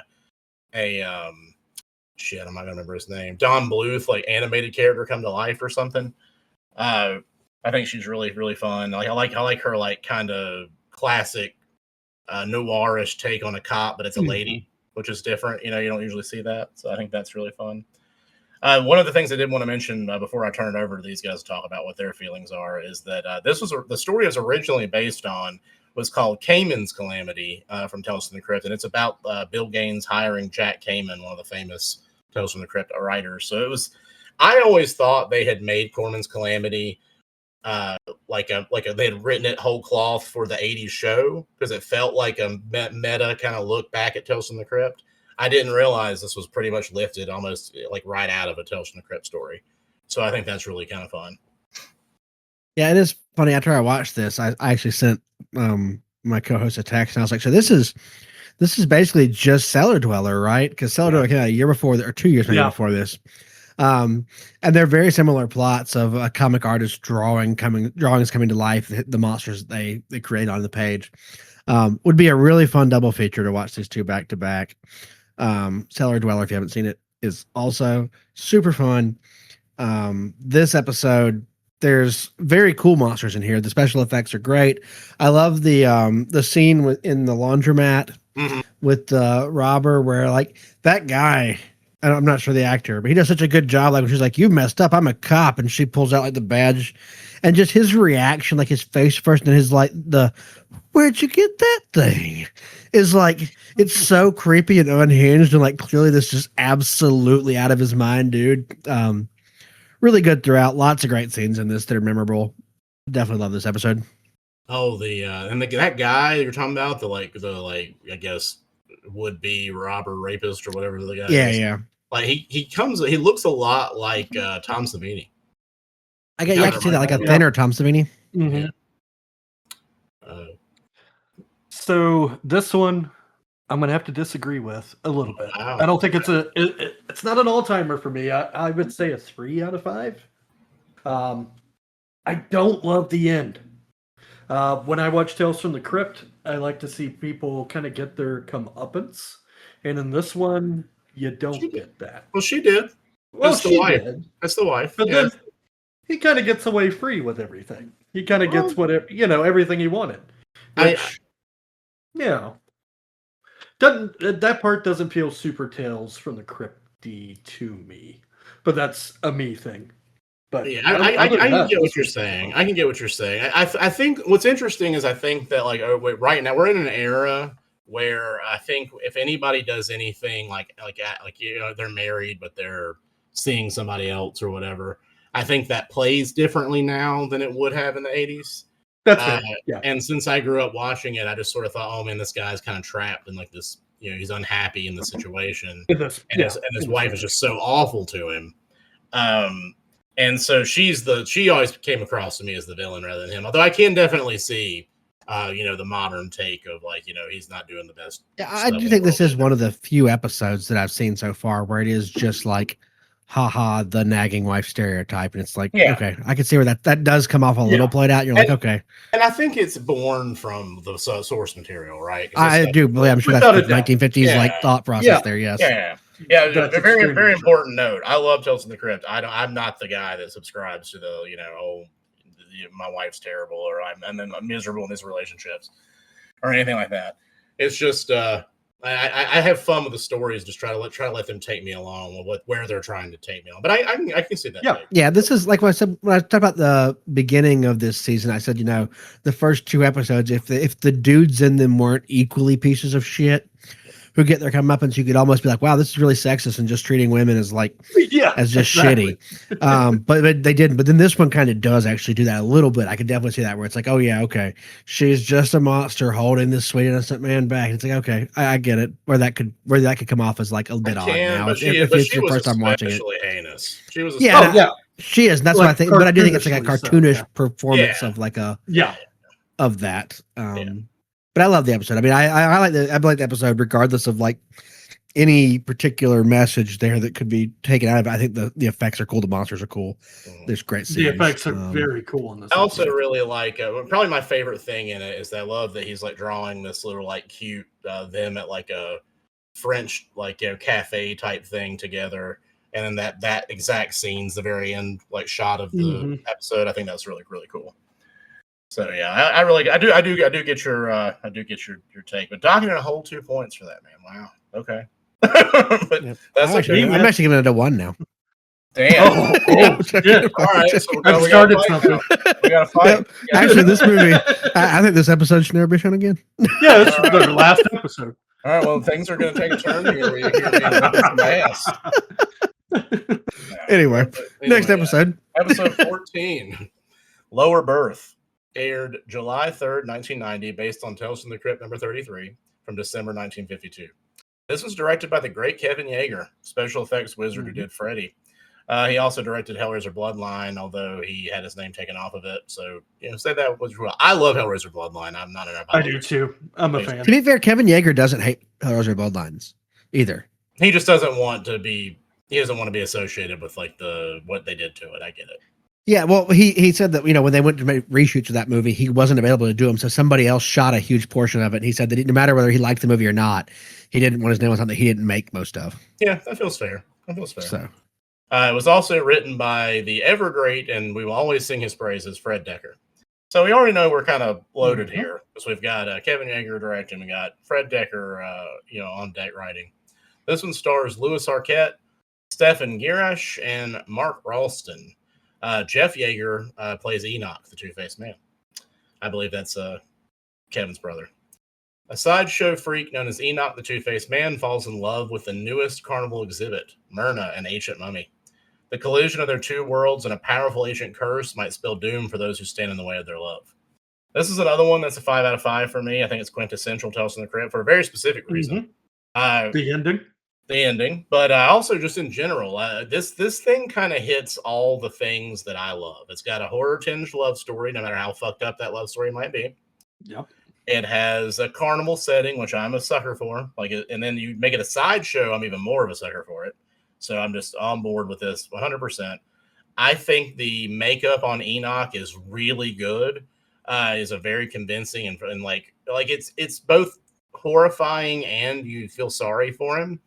shit. I'm not gonna remember his name. Don Bluth, like animated character come to life or something. I think she's really, really fun. Like I like her like kind of classic noirish take on a cop, but it's a lady, which is different. You don't usually see that, so I think that's really fun. One of the things I did want to mention before I turn it over to these guys to talk about what their feelings are is that the story is originally based on was called Cayman's Calamity from Tales from the Crypt, and it's about Bill Gaines hiring Jack Cayman, one of the famous Tales from the Crypt writers. So it was. I always thought they had made Corman's Calamity they had written it whole cloth for the 80s show because it felt like a meta kind of look back at Tales from the Crypt. I didn't realize this was pretty much lifted almost like right out of a Tales from the Crypt story. So I think that's really kind of fun. Yeah, it is funny. After I watched this, I actually sent my co-host a text, and I was like, "So this is basically just Cellar Dweller, right? Because Cellar Dweller came out a year before, or 2 years maybe before this." And they're very similar plots of a comic artist drawings coming to life, the monsters they create on the page. Would be a really fun double feature to watch these two back to back. Cellar Dweller, if you haven't seen it, is also super fun. This episode, there's very cool monsters in here. The special effects are great. I love the scene in the laundromat with the robber where like that guy, I'm not sure the actor, but he does such a good job. Like when she's like, "You messed up. I'm a cop," and she pulls out like the badge, and just his reaction, like his face first, and his like "Where'd you get that thing?" is like it's so creepy and unhinged, and like clearly this is absolutely out of his mind, dude. Really good throughout. Lots of great scenes in this that are memorable. Definitely love this episode. Oh, that guy you're talking about, the I guess would be robber rapist or whatever the guy is. Yeah. Like he looks a lot like Tom Savini. I can see that, like a thinner Tom Savini. Mm-hmm. Yeah. So this one, I'm gonna have to disagree with a little bit. Wow. I don't think it's not an all-timer for me. I would say a 3 out of 5. I don't love the end. When I watch Tales from the Crypt, I like to see people kind of get their comeuppance, and in this one, you don't get that. Well, she did. Well, she did. That's the wife. But then he kind of gets away free with everything. He kind of gets whatever everything he wanted. Which, that part doesn't feel super Tales from the Crypty to me, but that's a me thing. But Yeah, other I than can that, get what this you're was super saying. fun. I can get what you're saying. I think what's interesting is I think that like right now we're in an era where I think if anybody does anything they're married but they're seeing somebody else or whatever, I think that plays differently now than it would have in the 80s. That's Uh, fair. Yeah. and since I grew up watching it, I just sort of thought, oh man, this guy's kind of trapped in like this. He's unhappy in the situation, In this, and yeah, his in this wife is just so awful to him. And so she always came across to me as the villain rather than him. Although I can definitely see, the modern take of like, he's not doing the best. Yeah, I Stuff do in the think world this is either. one of the few episodes that I've seen so far where it is just like, haha, the nagging wife stereotype. And it's like, Yeah. okay, I can see where that does come off a little played out. You're like, okay. And I think it's born from the source material, right? I do believe, I'm sure that's Without the a doubt. 1950s Yeah. like thought process there. Yes. Yeah. That's Very, extremely very true. important note. I love Tales from the Crypt. I'm not the guy that subscribes to the, my wife's terrible or I'm miserable in these relationships or anything like that. It's just, I have fun with the stories. Just try to let them take me along with where they're trying to take me on. But I can see that. Yeah. Take. Yeah, this is like what I said when I talked about the beginning of this season. I said, the first two episodes, if the dudes in them weren't equally pieces of shit who get their comeuppance, you could almost be like, wow, this is really sexist and just treating women as like Yeah, as just exactly. shitty. But they didn't. But then this one kind of does actually do that a little bit. I could definitely see that where it's like, oh yeah, okay, she's just a monster holding this sweet innocent man back. And it's like, okay, I get it. Where that could come off as like a bit odd now. But If she it's your was first time watching it. especially heinous. She was Yeah, especially, she is. And that's what I think. But I do think it's like a cartoonish performance of like a of that. But I love the episode. I mean, I like the episode regardless of like any particular message there that could be taken out of it. I think the effects are cool. The monsters are cool. There's great scenes. The effects are very cool in this. I also really like probably my favorite thing in it is that I love that he's like drawing this little like cute them at like a French like cafe type thing together, and then that exact scene's the very end like shot of the episode. I think that's really really cool. So yeah, I do get your take, but docking a whole 2 points for that, man. Wow. Okay. But that's okay. I'm actually giving it a 1 now. Damn. Shit. All right. So I've started something. We got to fight. Actually, this movie, I think this episode should never be shown again. Yeah, this is the last episode. All right. Well, things are going to take a turn here. We hear me whipping some ass. Anyway, next episode. Episode 14, Lower Berth, aired July 3rd, 1990, based on Tales from the Crypt number 33 from December 1952. This was directed by the great Kevin Yeager, special effects wizard who did Freddy. He also directed Hellraiser Bloodline, although he had his name taken off of it. So, say that was real. I love Hellraiser Bloodline. I'm not an I do too. I'm a fan. To be fair, Kevin Yeager doesn't hate Hellraiser Bloodlines either. He just doesn't want to be. He doesn't want to be associated with like what they did to it. I get it. Yeah, well, he said that when they went to make reshoots of that movie, he wasn't available to do them, so somebody else shot a huge portion of it. And he said that no matter whether he liked the movie or not, he didn't want his name on something he didn't make most of. Yeah, that feels fair. So. It was also written by the ever great, and we will always sing his praises, Fred Decker. So we already know we're kind of loaded here because we've got Kevin Yeager directing, we got Fred Decker, on deck writing. This one stars Louis Arquette, Stephen Girash, and Mark Ralston. Jeff Yeager plays Enoch, the Two-Faced Man. I believe that's Kevin's brother. A sideshow freak known as Enoch, the Two-Faced Man, falls in love with the newest carnival exhibit, Myrna, an ancient mummy. The collision of their two worlds and a powerful ancient curse might spell doom for those who stand in the way of their love. This is another one that's a 5 out of 5 for me. I think it's quintessential Tales from the Crypt for a very specific reason. The ending. But also just in general, this thing kind of hits all the things that I love. It's got a horror-tinged love story, no matter how fucked up that love story might be. Yep. It has a carnival setting, which I'm a sucker for. And then you make it a sideshow, I'm even more of a sucker for it. So I'm just on board with this 100%. I think the makeup on Enoch is really good. Is a very convincing and it's both horrifying and you feel sorry for him.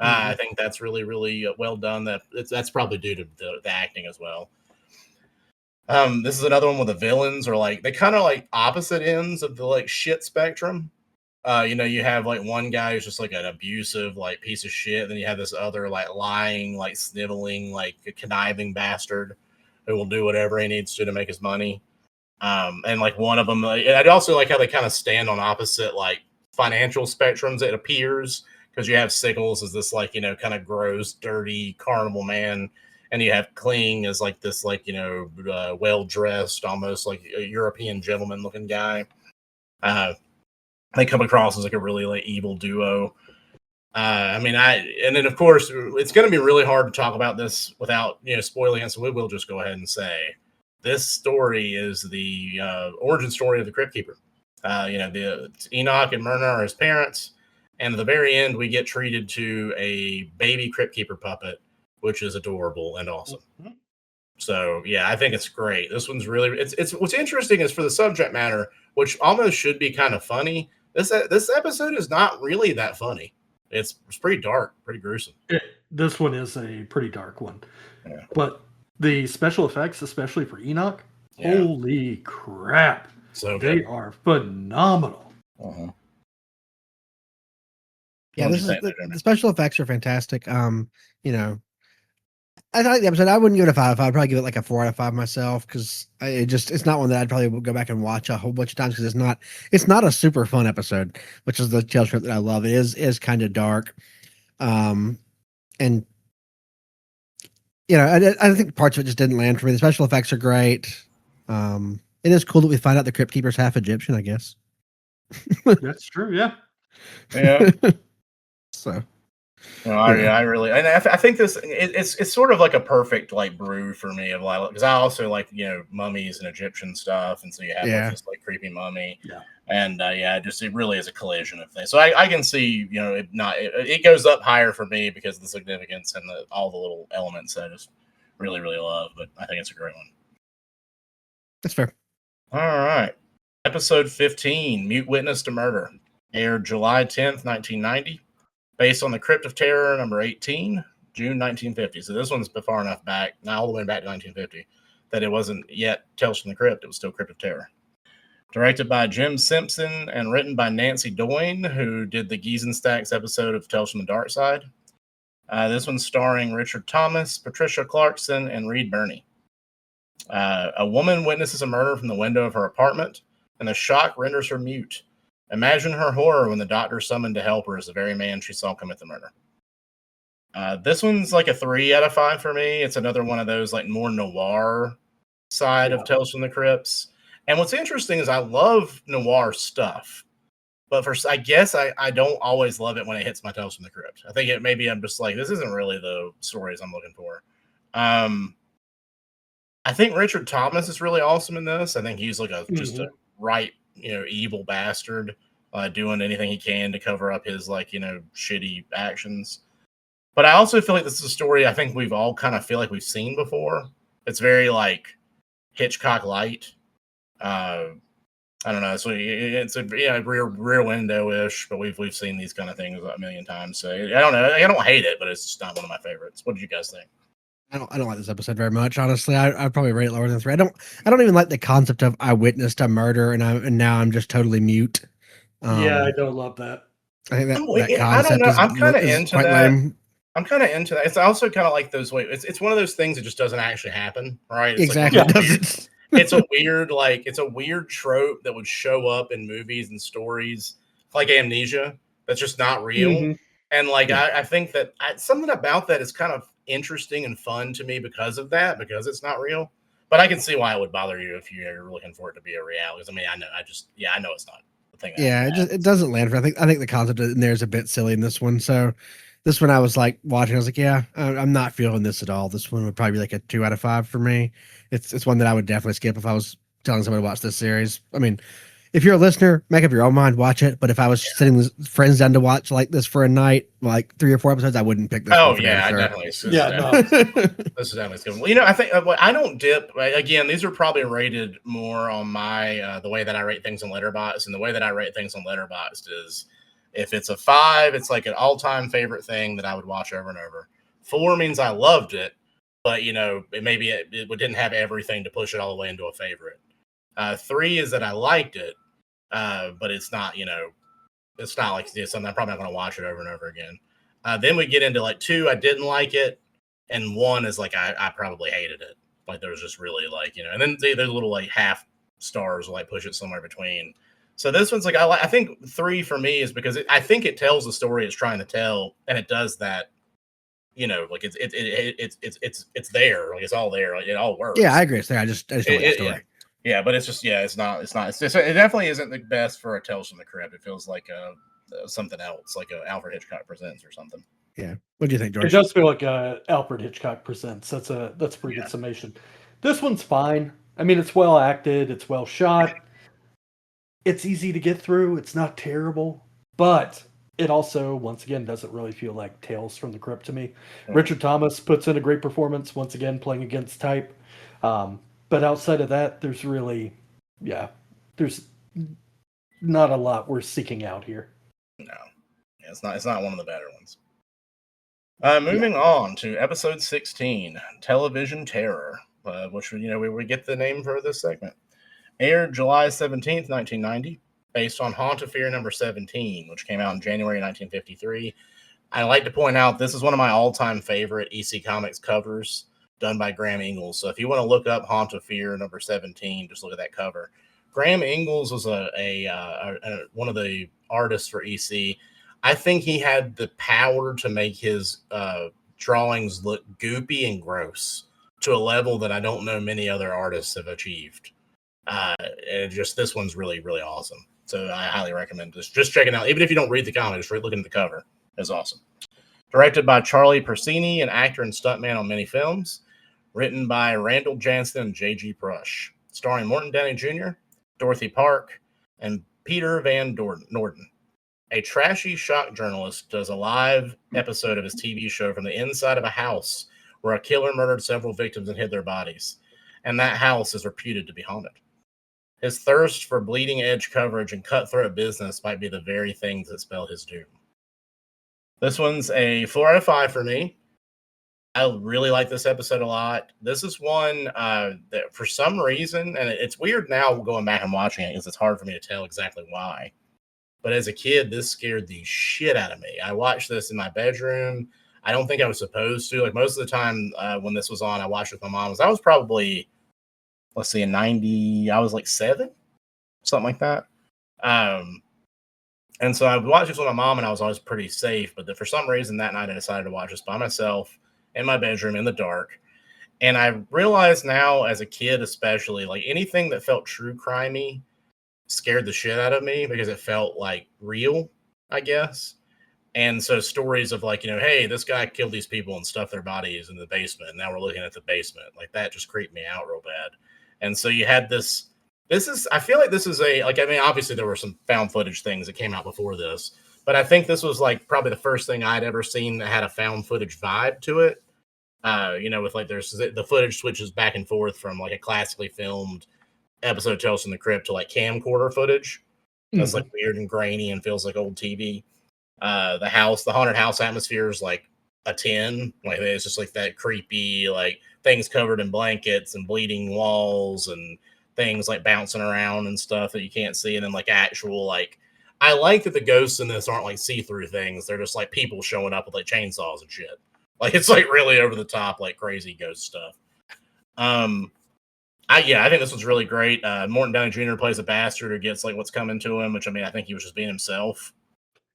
I think that's really, really well done. That's probably due to the acting as well. This is another one where the villains are they kind of opposite ends of the shit spectrum. You have one guy who's just an abusive piece of shit. Then you have this other lying, sniveling, conniving bastard who will do whatever he needs to make his money. And like one of them, I'd also like how they kind of stand on opposite like financial spectrums. It appears because you have Sickles as this like kind of gross, dirty carnival man, and you have Kling as like this like well dressed, almost like a European gentleman looking guy. They come across as like a really like evil duo. And then of course it's going to be really hard to talk about this without spoiling it, so we will just go ahead and say this story is the origin story of the Crypt Keeper. The Enoch and Myrna are his parents, and at the very end we get treated to a baby Crypt Keeper puppet, which is adorable and awesome. Mm-hmm. So yeah, I think it's great. This one's really it's what's interesting is for the subject matter, which almost should be kind of funny. This episode is not really that funny. It's pretty dark, pretty gruesome. This one is a pretty dark one. Yeah. But the special effects, especially for Enoch, holy crap. So they are phenomenal. Uh-huh. Yeah, the special effects are fantastic. I like the episode. I wouldn't give it a 5. I'd probably give it like a 4 out of 5 myself because it's not one that I'd probably go back and watch a whole bunch of times because it's not a super fun episode, which is the Tales Crypt that I love. It is kind of dark, and I think parts of it just didn't land for me. The special effects are great. It is cool that we find out the Crypt Keeper's half Egyptian, I guess. That's true. Yeah. Yeah. So. I really, and I think this it's sort of like a perfect like brew for me of like because I also like mummies and Egyptian stuff, and so you have like, this like creepy mummy, and it really is a collision of things. So I can see it goes up higher for me because of the significance and all the little elements that I just really really love. But I think it's a great one. That's fair. All right, episode 15, Mute Witness to Murder, aired July 10th, 1990. Based on the Crypt of Terror, number 18, June 1950. So this one's far enough back, not all the way back to 1950, that it wasn't yet Tales from the Crypt. It was still Crypt of Terror. Directed by Jim Simpson and written by Nancy Doyne, who did the Geisenstacks episode of Tales from the Dark Side. This one's starring Richard Thomas, Patricia Clarkson, and Reed Birney. A woman witnesses a murder from the window of her apartment, and the shock renders her mute. Imagine her horror when the doctor summoned to help her is the very man she saw commit the murder. This one's like a 3 out of 5 for me. It's another one of those like more noir side of Tales from the Crypts. And what's interesting is I love noir stuff, but I guess I don't always love it when it hits my Tales from the Crypt. I think maybe I'm just like, this isn't really the stories I'm looking for. I think Richard Thomas is really awesome in this. I think he's like just a right evil bastard doing anything he can to cover up his shitty actions. But I also feel like this is a story I think we've all kind of feel like we've seen before. It's very like Hitchcock light. I don't know. So it's a rear window-ish, but we've seen these kind of things a million times. So I don't know. I don't hate it, but it's just not one of my favorites. What did you guys think? I don't like this episode very much, honestly. I'd probably rate it lower than 3. I don't even like the concept of I witnessed a murder and now I'm just totally mute. I don't love that. I think that concept I'm kind of into that. Lame. I'm kind of into that. It's also kind of like those it's one of those things that just doesn't actually happen, right? It's exactly. It's a weird trope that would show up in movies and stories like amnesia that's just not real. Mm-hmm. And I think that something about that is kind of interesting and fun to me because of that, because it's not real. But I can see why it would bother you if you're looking for it to be a reality. Because I know it's not the thing. It doesn't land for. I think the concept in there is a bit silly in this one. So this one I was like watching, I was like, I'm not feeling this at all. This one would probably be like a 2 out of 5 for me. It's one that I would definitely skip if I was telling somebody to watch this series. I mean, if you're a listener, make up your own mind, watch it. But if I was sitting with friends down to watch like this for a night, like 3 or 4 episodes, I wouldn't pick this. Oh yeah, I definitely. This is definitely good. Well, I think I don't dip. Again, these are probably rated more on my the way that I rate things on Letterboxd, and the way that I rate things on Letterboxd is if it's a 5, it's like an all-time favorite thing that I would watch over and over. 4 means I loved it, but it didn't have everything to push it all the way into a favorite. 3 is that I liked it, but it's not, it's not like something I'm probably not going to watch it over and over again. Then we get into 2, I didn't like it, and 1 is I probably hated it. Like there was just really like, and then the little like half stars will like push it somewhere between. So this one's like I think 3 for me is because I think it tells the story it's trying to tell, and it does that. Like it's there, like it's all there, like it all works. Yeah, I agree. I just don't like the story. Yeah, but it's just it's not. It definitely isn't the best for a Tales from the Crypt. It feels like something else, like a Alfred Hitchcock Presents or something. Yeah. What do you think, George? It does feel like Alfred Hitchcock Presents. That's a pretty good summation. This one's fine. I mean, it's well acted. It's well shot. It's easy to get through. It's not terrible, but it also, once again, doesn't really feel like Tales from the Crypt to me. Richard Thomas puts in a great performance, once again, playing against type. But outside of that, there's not a lot we're seeking out here. No, it's not. It's not one of the better ones. Moving on to episode 16, Television Terror, which we get the name for this segment. Aired July 17th, 1990, based on Haunt of Fear number 17, which came out in January 1953. I like to point out this is one of my all-time favorite EC Comics covers done by Graham Ingalls. So if you want to look up Haunt of Fear number 17, just look at that cover. Graham Ingalls was one of the artists for EC. I think he had the power to make his drawings look goopy and gross to a level that I don't know many other artists have achieved. This one's really, really awesome. So I highly recommend this. Just check it out. Even if you don't read the comic, just looking at the cover. It's awesome. Directed by Charlie Persini, an actor and stuntman on many films. Written by Randall Jansen and J.G. Prush. Starring Morton Downey Jr., Dorothy Park, and Peter Van Norden. A trashy shock journalist does a live episode of his TV show from the inside of a house where a killer murdered several victims and hid their bodies. And that house is reputed to be haunted. His thirst for bleeding edge coverage and cutthroat business might be the very things that spell his doom. This one's a 4 out of 5 for me. I really like this episode a lot. This is one that for some reason, and it's weird now going back and watching it because it's hard for me to tell exactly why. But as a kid, this scared the shit out of me. I watched this in my bedroom. I don't think I was supposed to. Like most of the time when this was on, I watched with my mom. I was probably, in 90, I was like 7, something like that. And so I watched this with my mom, and I was always pretty safe. But for some reason that night, I decided to watch this by myself in my bedroom in the dark. And I realized now, as a kid especially, like anything that felt true crimey scared the shit out of me because it felt like real, I guess. And so stories of like, hey, this guy killed these people and stuffed their bodies in the basement. And now we're looking at the basement. Like that just creeped me out real bad. And so you had I feel like this is obviously there were some found footage things that came out before this, but I think this was like probably the first thing I'd ever seen that had a found footage vibe to it. With like there's the footage switches back and forth from like a classically filmed episode of Tales from the Crypt to like camcorder footage. That's like weird and grainy and feels like old TV. The haunted house atmosphere is like a 10. Like it's just like that creepy, like things covered in blankets and bleeding walls and things like bouncing around and stuff that you can't see. And then like actual, like, I like that the ghosts in this aren't like see-through things. They're just like people showing up with like chainsaws and shit. Like it's like really over the top, like crazy ghost stuff. I think this was really great. Morton Downey Jr. plays a bastard who gets like what's coming to him, which I think he was just being himself.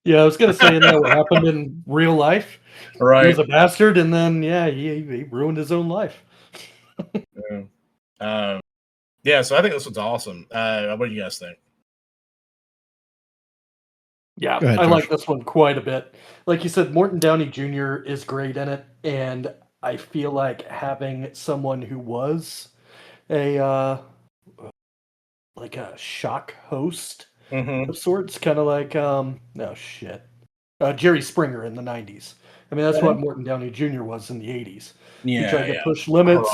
Yeah, I was gonna say, isn't that what happened in real life? Right. He was a bastard, and then he ruined his own life. So I think this one's awesome. What do you guys think? Yeah, Go ahead, I Josh. like this one quite a bit. Like you said, Morton Downey Jr. is great in it, and I feel like having someone who was a shock host of sorts, kind of like Jerry Springer in the 90s. I mean, that's what Morton Downey Jr. was in the 80s. Yeah, he tried to push limits.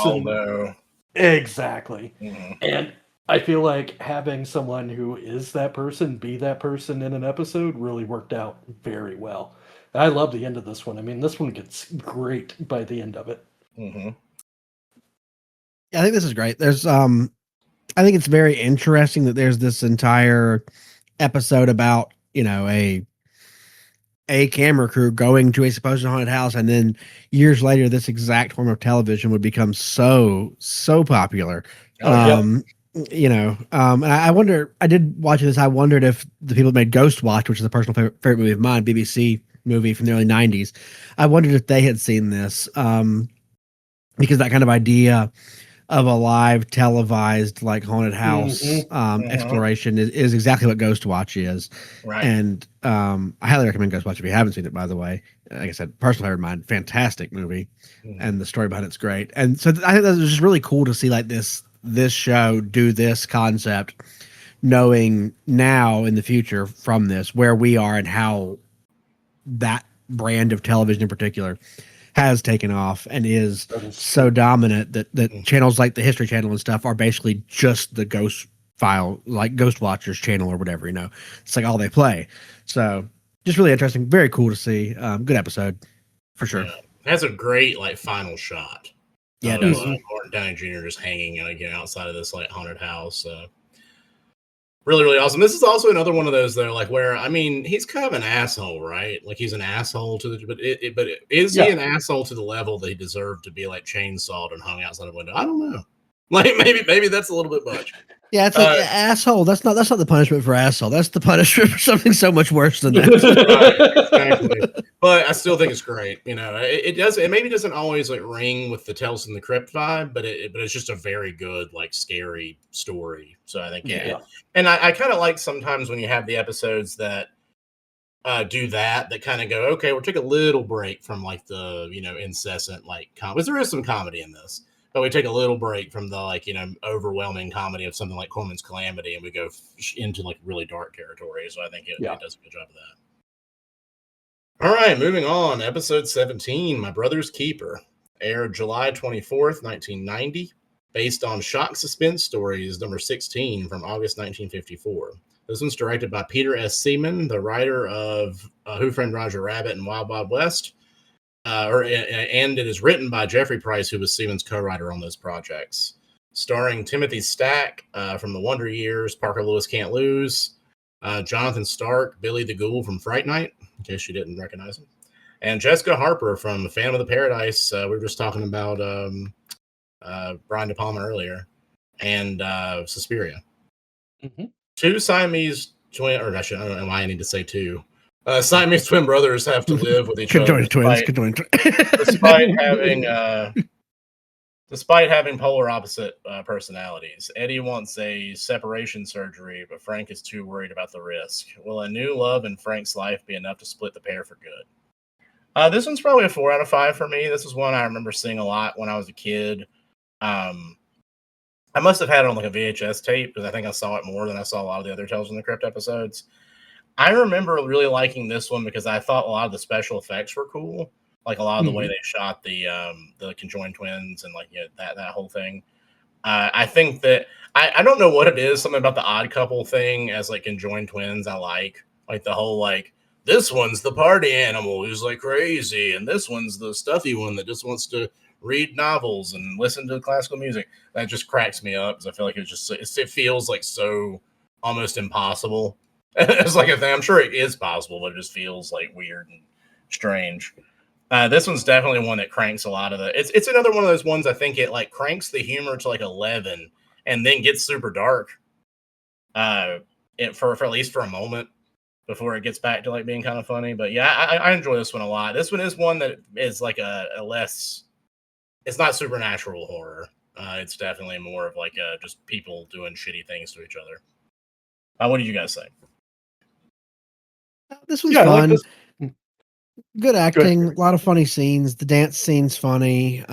Exactly. Mm-hmm. And I feel like having someone who is that person be that person in an episode really worked out very well. I love the end of this one. I mean, this one gets great by the end of it. Mm-hmm. Yeah, I think this is great. There's I think it's very interesting that there's this entire episode about, a a camera crew going to a supposed haunted house, and then years later, this exact form of television would become so popular. Oh yeah. And I wonder. I did watch this. I wondered if the people that made Ghost Watch, which is a personal favorite movie of mine, BBC movie from the early '90s, I wondered if they had seen this, because that kind of idea of a live televised like haunted house exploration is exactly what Ghost Watch is. Right. And I highly recommend Ghost Watch if you haven't seen it, by the way. Like I said, personal favorite of mine, fantastic movie. And the story behind it's great. And so I think that was just really cool to see like this show do this concept, knowing now in the future from this where we are and how that brand of television in particular has taken off and is so dominant that channels like the History Channel and stuff are basically just the Ghost File, like Ghost Watchers channel or whatever, it's like all they play. So just really interesting, very cool to see. Good episode for sure. Yeah. It has a great like final shot. Yeah, it does. Martin Downey Jr. just hanging again outside of this like haunted house. Really, really awesome. This is also another one of those though, like where I mean, he's kind of an asshole, right? Like he's an asshole to the, but is he an asshole to the level that he deserved to be like chainsawed and hung outside a window? I don't know. Like maybe that's a little bit much. Yeah, it's like asshole. That's not the punishment for asshole. That's the punishment for something so much worse than that. Right, exactly. But I still think it's great. It does. It maybe doesn't always like ring with the Tales from the Crypt vibe, but it's just a very good like scary story. So I think and I kind of like sometimes when you have the episodes that do that kind of go, okay, we'll take a little break from like the incessant like comedy. There is some comedy in this. But we take a little break from the like overwhelming comedy of something like Corman's Calamity, and we go into like really dark territory. So I think it does a good job of that. All right, moving on. Episode 17, My Brother's Keeper, aired July 24th, 1990, based on shock suspense stories number 16 from August 1954. This one's directed by Peter S. Seaman, the writer of Who Framed Roger Rabbit and Wild Wild West. And it is written by Jeffrey Price, who was Seaman's co-writer on those projects. Starring Timothy Stack from The Wonder Years, Parker Lewis Can't Lose, Jonathan Stark, Billy the Ghoul from Fright Night, in case you didn't recognize him, and Jessica Harper from Phantom of the Paradise. We were just talking about Brian De Palma earlier, and Suspiria. Two Siamese twin, or actually, I don't know why I need to say two. Siamese twin brothers have to live with each other despite having polar opposite personalities. Eddie wants a separation surgery, but Frank is too worried about the risk. Will a new love in Frank's life be enough to split the pair for good? This one's probably a 4 out of 5 for me. This is one I remember seeing a lot when I was a kid. I must have had it on like a VHS tape because I think I saw it more than I saw a lot of the other Tales from the Crypt episodes. I remember really liking this one because I thought a lot of the special effects were cool, like a lot of the way they shot the conjoined twins and like that whole thing. I think that I don't know what it is, something about the Odd Couple thing as like conjoined twins. I like the whole like this one's the party animal who's like crazy, and this one's the stuffy one that just wants to read novels and listen to classical music. That just cracks me up because I feel like it feels like so almost impossible. It's like a thing. I'm sure it is possible, but it just feels like weird and strange. This one's definitely one that cranks a lot of the. It's another one of those ones I think it like cranks the humor to like 11 and then gets super dark. For at least for a moment before it gets back to like being kind of funny. But yeah, I enjoy this one a lot. This one is one that is like a less. It's not supernatural horror. It's definitely more of like just people doing shitty things to each other. What did you guys say? This was fun. Like good acting, a lot of funny scenes. The dance scene's funny.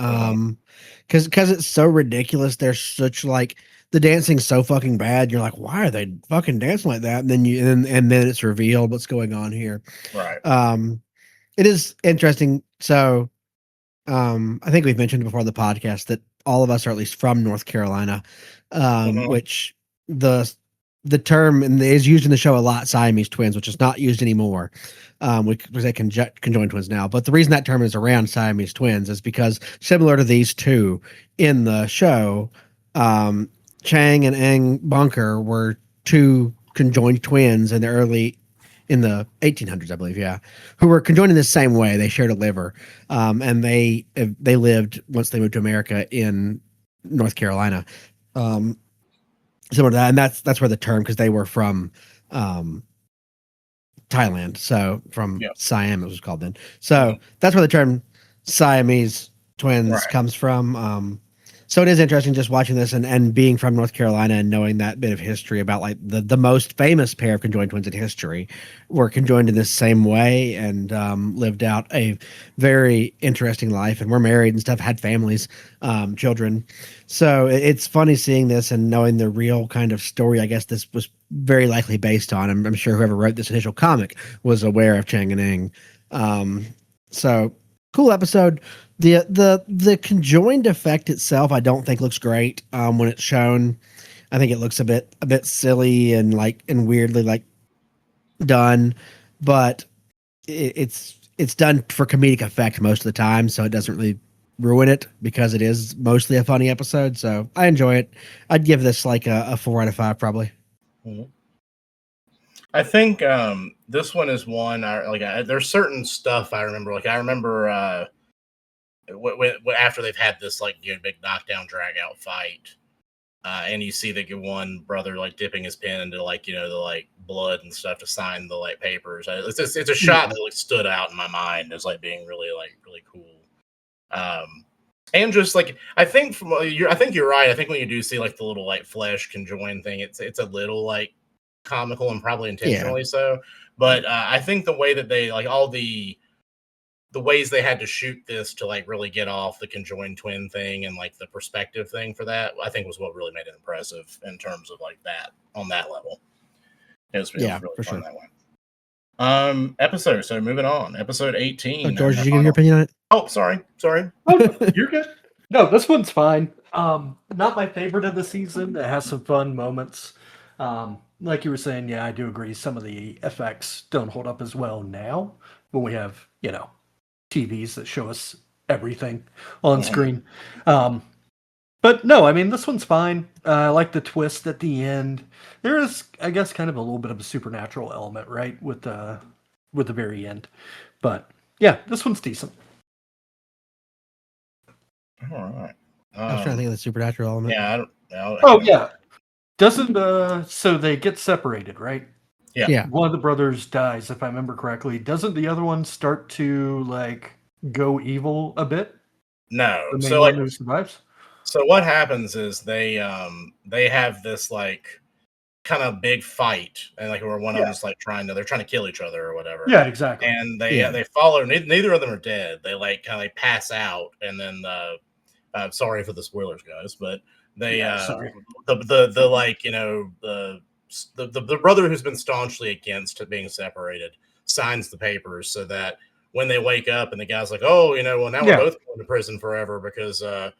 Because it's so ridiculous. There's such like the dancing's so fucking bad. You're like, why are they fucking dancing like that? And then it's revealed what's going on here. Right. It is interesting. So, I think we've mentioned before the podcast that all of us are at least from North Carolina, which the term is used in the show a lot, Siamese twins, which is not used anymore. We say conjoined twins now, but the reason that term is around, Siamese twins, is because similar to these two in the show, Chang and Eng Bunker were two conjoined twins in the early in the 1800s, I believe. Yeah, who were conjoined in the same way. They shared a liver, and they lived once they moved to America in North Carolina, similar to that, and that's where the term, because they were from Thailand, so from Yep. Siam it was called then. So that's where the term Siamese twins Right. comes from. So it is interesting just watching this and being from North Carolina and knowing that bit of history about like the most famous pair of conjoined twins in history were conjoined in the same way and lived out a very interesting life and were married and stuff, had families, children. So it's funny seeing this and knowing the real kind of story. I guess this was very likely based on. I'm sure whoever wrote this initial comic was aware of Chang and Ing. So cool episode. The conjoined effect itself, I don't think looks great when it's shown. I think it looks a bit silly and weirdly like done, but it's done for comedic effect most of the time, so it doesn't really ruin it because it is mostly a funny episode. So I enjoy it. I'd give this like a 4 out of 5 probably. Mhm. I think this one is one. There's certain stuff I remember. Like I remember after they've had this big knockdown drag out fight, and you see the one brother like dipping his pen into the blood and stuff to sign the papers. It's a shot that stood out in my mind as being really cool. And just I think I think you're right. I think when you do see the little flesh conjoined thing, it's a little comical and probably intentionally so. But I think the way that they all the ways they had to shoot this to really get off the conjoined twin thing and the perspective thing for that, I think was what really made it impressive in terms of that on that level. It was really for fun sure. that way. Episode. So moving on, episode 18. George, did you give your opinion on it? Oh, sorry. Oh, you're good. No, this one's fine. Not my favorite of the season. It has some fun moments. Like you were saying, yeah, I do agree. Some of the effects don't hold up as well now when we have, TVs that show us everything on screen. But no, I mean, this one's fine. I like the twist at the end. There is, I guess, kind of a little bit of a supernatural element, right, with the very end. But yeah, this one's decent. All right. I was trying to think of the supernatural element. Yeah, I don't know. Oh yeah, doesn't so they get separated, right? Yeah. One of the brothers dies, if I remember correctly. Doesn't the other one start to go evil a bit? No. The main So one who survives. So what happens is they have this kind of big fight, and where one of them's they're trying to kill each other or whatever. Yeah, exactly. And they follow. Neither of them are dead. They kind of pass out, and then I'm sorry for the spoilers, guys, but they sorry. The brother who's been staunchly against being separated signs the papers so that when they wake up and the guy's like, oh, well, now we're both going to prison forever because I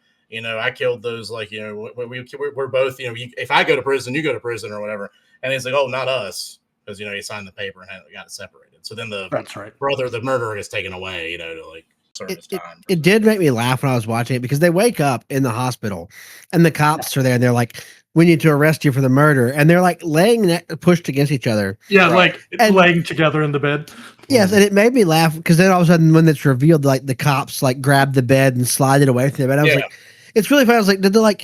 killed those, we're both, if I go to prison, you go to prison or whatever. And he's like, oh, not us, because he signed the paper and got it separated. So then That's right. brother, the murderer, gets taken away, to serve his time. It did make me laugh when I was watching it because they wake up in the hospital and the cops are there and they're like, we need to arrest you for the murder. And they're laying pushed against each other. Yeah, laying together in the bed. Yes, and it made me laugh because then all of a sudden when it's revealed, the cops grab the bed and slide it away from them. And I was like, it's really funny. I was like, did they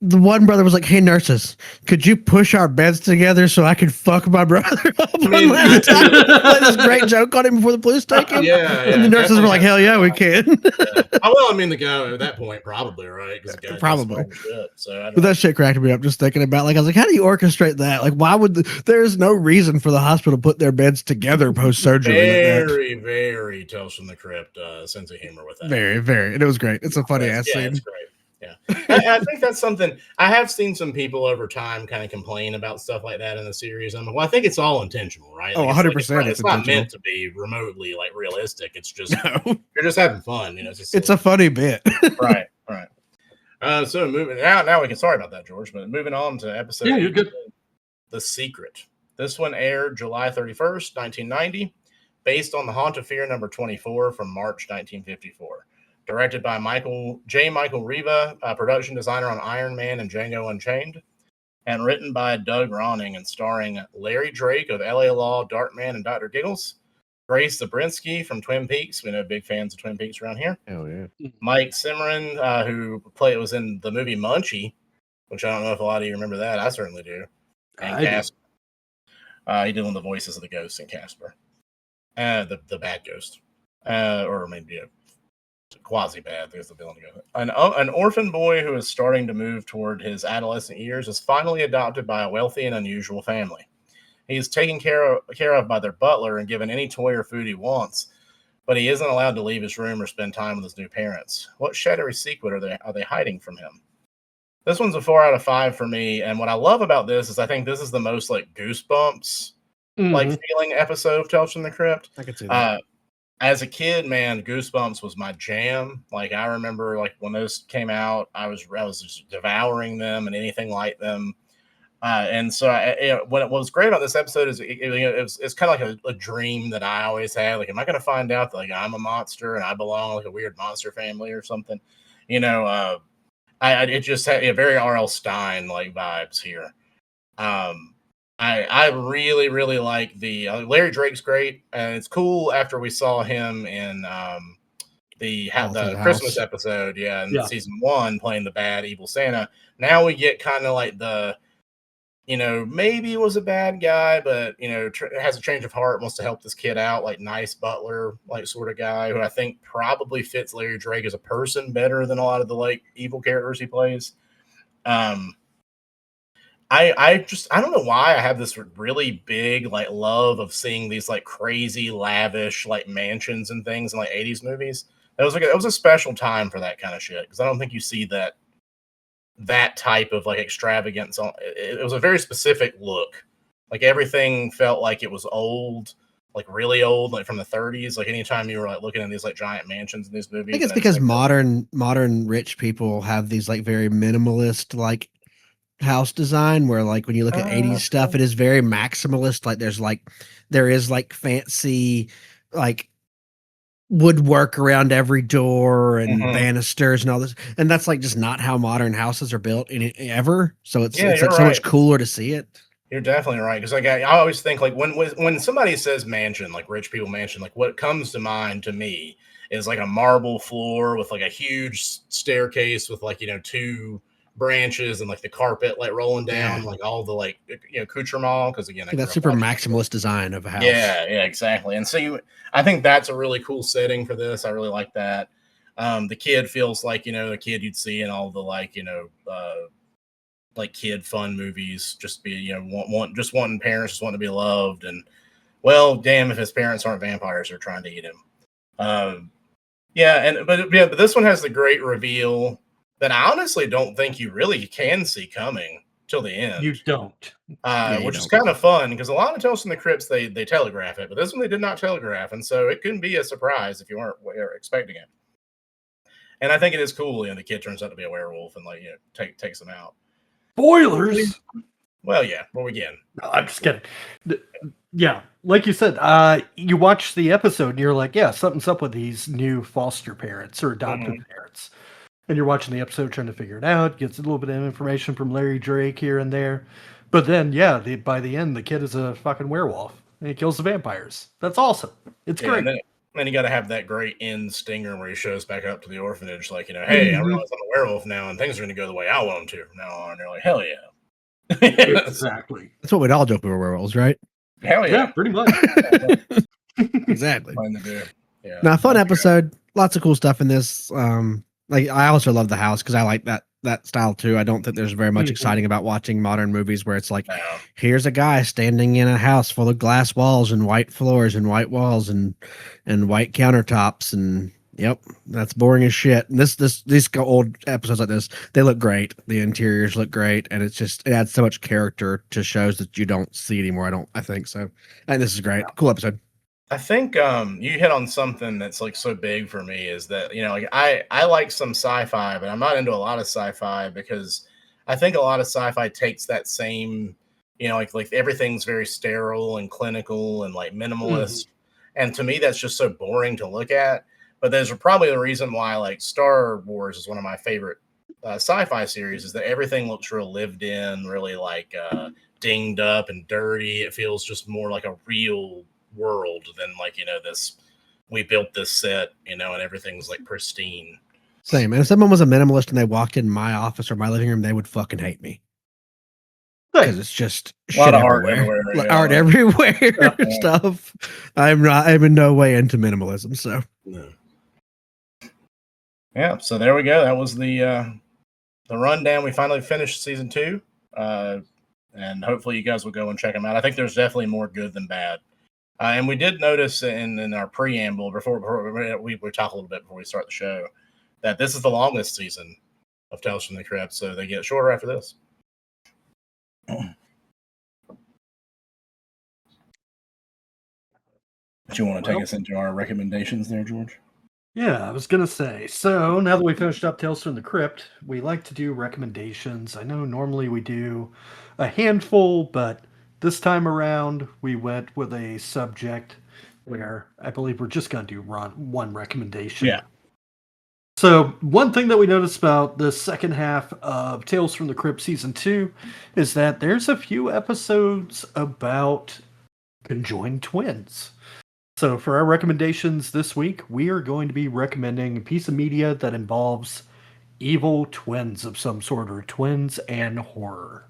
the one brother was like, hey, nurses, could you push our beds together so I could fuck my brother up one last time? This great joke on him before the police take him. Yeah. And the nurses were like, hell yeah, we can. The guy at that point, probably, right? Probably. So but that shit cracked me up just thinking about, I was like, how do you orchestrate that? Why would there's no reason for the hospital to put their beds together post-surgery. Very, very Tales from the Crypt sense of humor with that. Very, very. And it was great. It's a funny ass scene. It's great. Yeah, I think that's something. I have seen some people over time kind of complain about stuff like that in the series. I'm like, well, I think it's all intentional, right? 100%. It's not meant to be remotely realistic. It's just you're just having fun, It's a funny bit, right. So moving now we can. Sorry about that, George. But moving on to episode. Yeah, you're good. The Secret. This one aired July 31st, 1990, based on The Haunt of Fear number 24 from March 1954. Directed by Michael Riva, production designer on Iron Man and Django Unchained. and written by Doug Ronning and starring Larry Drake of LA Law, Darkman, and Dr. Giggles, Grace Zabriskie from Twin Peaks. We know big fans of Twin Peaks around here. Oh yeah. Mike Simmerin, who was in the movie Munchie, which I don't know if a lot of you remember that. I certainly do. And Casper. He did one of the voices of the ghost in Casper. The bad ghost. Or maybe a quasi bad. There's the villain. An orphan boy who is starting to move toward his adolescent years is finally adopted by a wealthy and unusual family. He is taken care of by their butler and given any toy or food he wants, but he isn't allowed to leave his room or spend time with his new parents. What shadowy secret are they hiding from him? This one's a 4 out of 5 for me, and what I love about this is I think this is the most like Goosebumps like feeling episode of Tales from the Crypt. I could see that. As a kid, man, Goosebumps was my jam. Like I remember, like when those came out, I was just devouring them and anything like them. And so, what was great about this episode is it's kind of like a dream that I always had. Like, am I going to find out that like I'm a monster and I belong like a weird monster family or something? You know, it just had a very R.L. Stine like vibes here. I really really like the Larry Drake's great, and it's cool after we saw him in the Christmas episode, in season 1 playing the bad evil Santa. Now we get kind of like the maybe he was a bad guy, but has a change of heart, wants to help this kid out, like nice butler, like sort of guy who I think probably fits Larry Drake as a person better than a lot of the like evil characters he plays. I don't know why I have this really big like love of seeing these like crazy lavish like mansions and things in like 80s movies. It was a special time for that kind of shit because I don't think you see that type of like extravagance. It was a very specific look. Like everything felt like it was old, like really old, like from the 30s. Like anytime you were like looking at these like giant mansions in these movies. I think it's because modern rich people have these like very minimalist like house design where like when you look at 80s stuff, it is very maximalist. Like there is like fancy like woodwork around every door and banisters and all this, and that's like just not how modern houses are built ever. So it's like so much cooler to see it. You're definitely right, because like I always think like when somebody says mansion, like rich people mansion, like what comes to mind to me is like a marble floor with like a huge staircase with like 2 branches and like the carpet like rolling down, like all the like accoutrement, because again that's super maximalist design of a house. Yeah, exactly. And so I think that's a really cool setting for this. I really like that. The kid feels like the kid you'd see in all the like like kid fun movies, just be wanting parents, just wanting to be loved, and well, damn if his parents aren't vampires who are trying to eat him. But this one has the great reveal that I honestly don't think you really can see coming till the end. You don't. Which is kind of fun, because a lot of Tales from the Crypts, they telegraph it, but this one they did not telegraph, and so it couldn't be a surprise if you weren't expecting it. And I think it is cool, the kid turns out to be a werewolf and like takes them out. Spoilers! Well, yeah, well, again. No, I'm just kidding. Yeah, like you said, you watch the episode and you're like, yeah, something's up with these new foster parents or adoptive parents. And you're watching the episode trying to figure it out, gets a little bit of information from Larry Drake here and there. But then, by the end, the kid is a fucking werewolf and he kills the vampires. That's awesome. It's great. And then you got to have that great end stinger where he shows back up to the orphanage, like, hey, I realize I'm a werewolf now and things are going to go the way I want them to from now on. And they're like, hell yeah. Exactly. That's what we'd all joke we were werewolves, right? Hell yeah. Yeah, pretty much. Exactly. Yeah. Now, fun episode. Lots of cool stuff in this. Like I also love the house because I like that style too. I don't think there's very much exciting about watching modern movies where it's like, here's a guy standing in a house full of glass walls and white floors and white walls and white countertops, and yep, that's boring as shit. And these old episodes like this, they look great. The interiors look great, and it adds so much character to shows that you don't see anymore. I think so. And this is great. Cool episode. I think you hit on something that's like so big for me, is that like I like some sci-fi, but I'm not into a lot of sci-fi because I think a lot of sci-fi takes that same like everything's very sterile and clinical and like minimalist, and to me that's just so boring to look at. But there's probably the reason why like Star Wars is one of my favorite sci-fi series is that everything looks real lived in, really like dinged up and dirty. It feels just more like a real world than like, this, we built this set, and everything's like pristine. Same. And if someone was a minimalist and they walked in my office or my living room, they would fucking hate me. Because it's just A lot shit of art everywhere. everywhere. Art everywhere Yeah. stuff. I'm in no way into minimalism. So yeah, so there we go. That was the rundown. We finally finished season 2. And hopefully you guys will go and check them out. I think there's definitely more good than bad. And we did notice in our preamble before we talk a little bit before we start the show that this is the longest season of Tales from the Crypt, so they get shorter after this. Do you want to take us into our recommendations there, George? Yeah, I was going to say. So now that we finished up Tales from the Crypt, we like to do recommendations. I know normally we do a handful, but this time around we went with a subject where I believe we're just going to do one recommendation. Yeah. So one thing that we noticed about the second half of Tales from the Crypt Season 2 is that there's a few episodes about conjoined twins. So for our recommendations this week, we are going to be recommending a piece of media that involves evil twins of some sort, or twins and horror.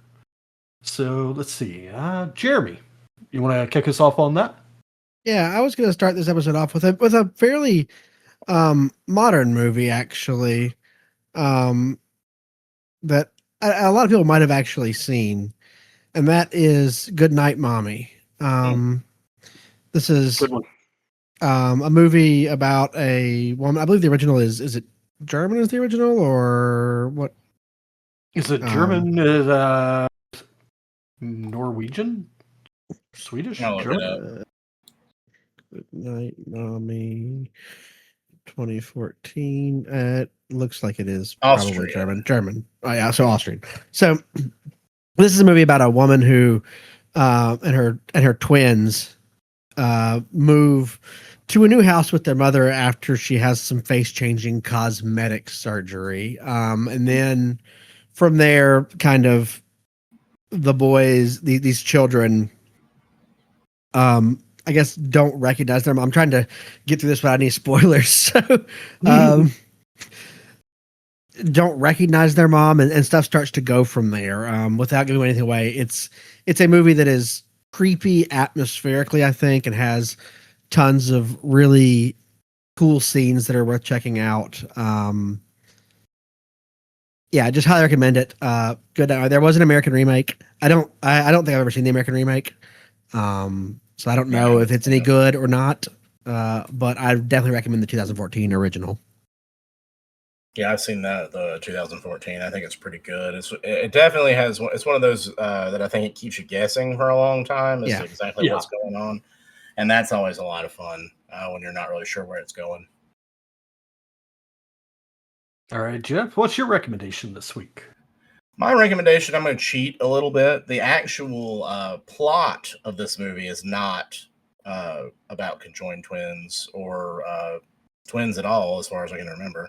So let's see. Jeremy, you want to kick us off on that? yeah, I was going to start this episode off with a fairly modern movie, actually, that a lot of people might have actually seen, and that is Good Night, Mommy. This is Good one. a movie about a woman. I believe the original is it German? Is the original or what? Is it German? Is Norwegian? Swedish? I'll look it German? up. Good Night, Mommy. 2014. It looks like it is probably Austrian. German. Oh yeah, so Austrian. So this is a movie about a woman who and her twins move to a new house with their mother after she has some face changing cosmetic surgery. And then from there, kind of the boys, these children, I guess don't recognize them. I'm trying to get through this without any spoilers. So, don't recognize their mom, and stuff starts to go from there. Without giving anything away, it's a movie that is creepy atmospherically, I think, and has tons of really cool scenes that are worth checking out. Yeah, just highly recommend it. Good. There was an American remake. I don't think I've ever seen the American remake. So I don't know if it's any good or not. But I definitely recommend the 2014 original. Yeah, I've seen that, the 2014. I think it's pretty good. It definitely has. It's one of those that I think it keeps you guessing for a long time as to exactly what's going on, and that's always a lot of fun when you're not really sure where it's going. All right, Jeff, what's your recommendation this week? My recommendation, I'm going to cheat a little bit. The actual plot of this movie is not about conjoined twins or twins at all, as far as I can remember.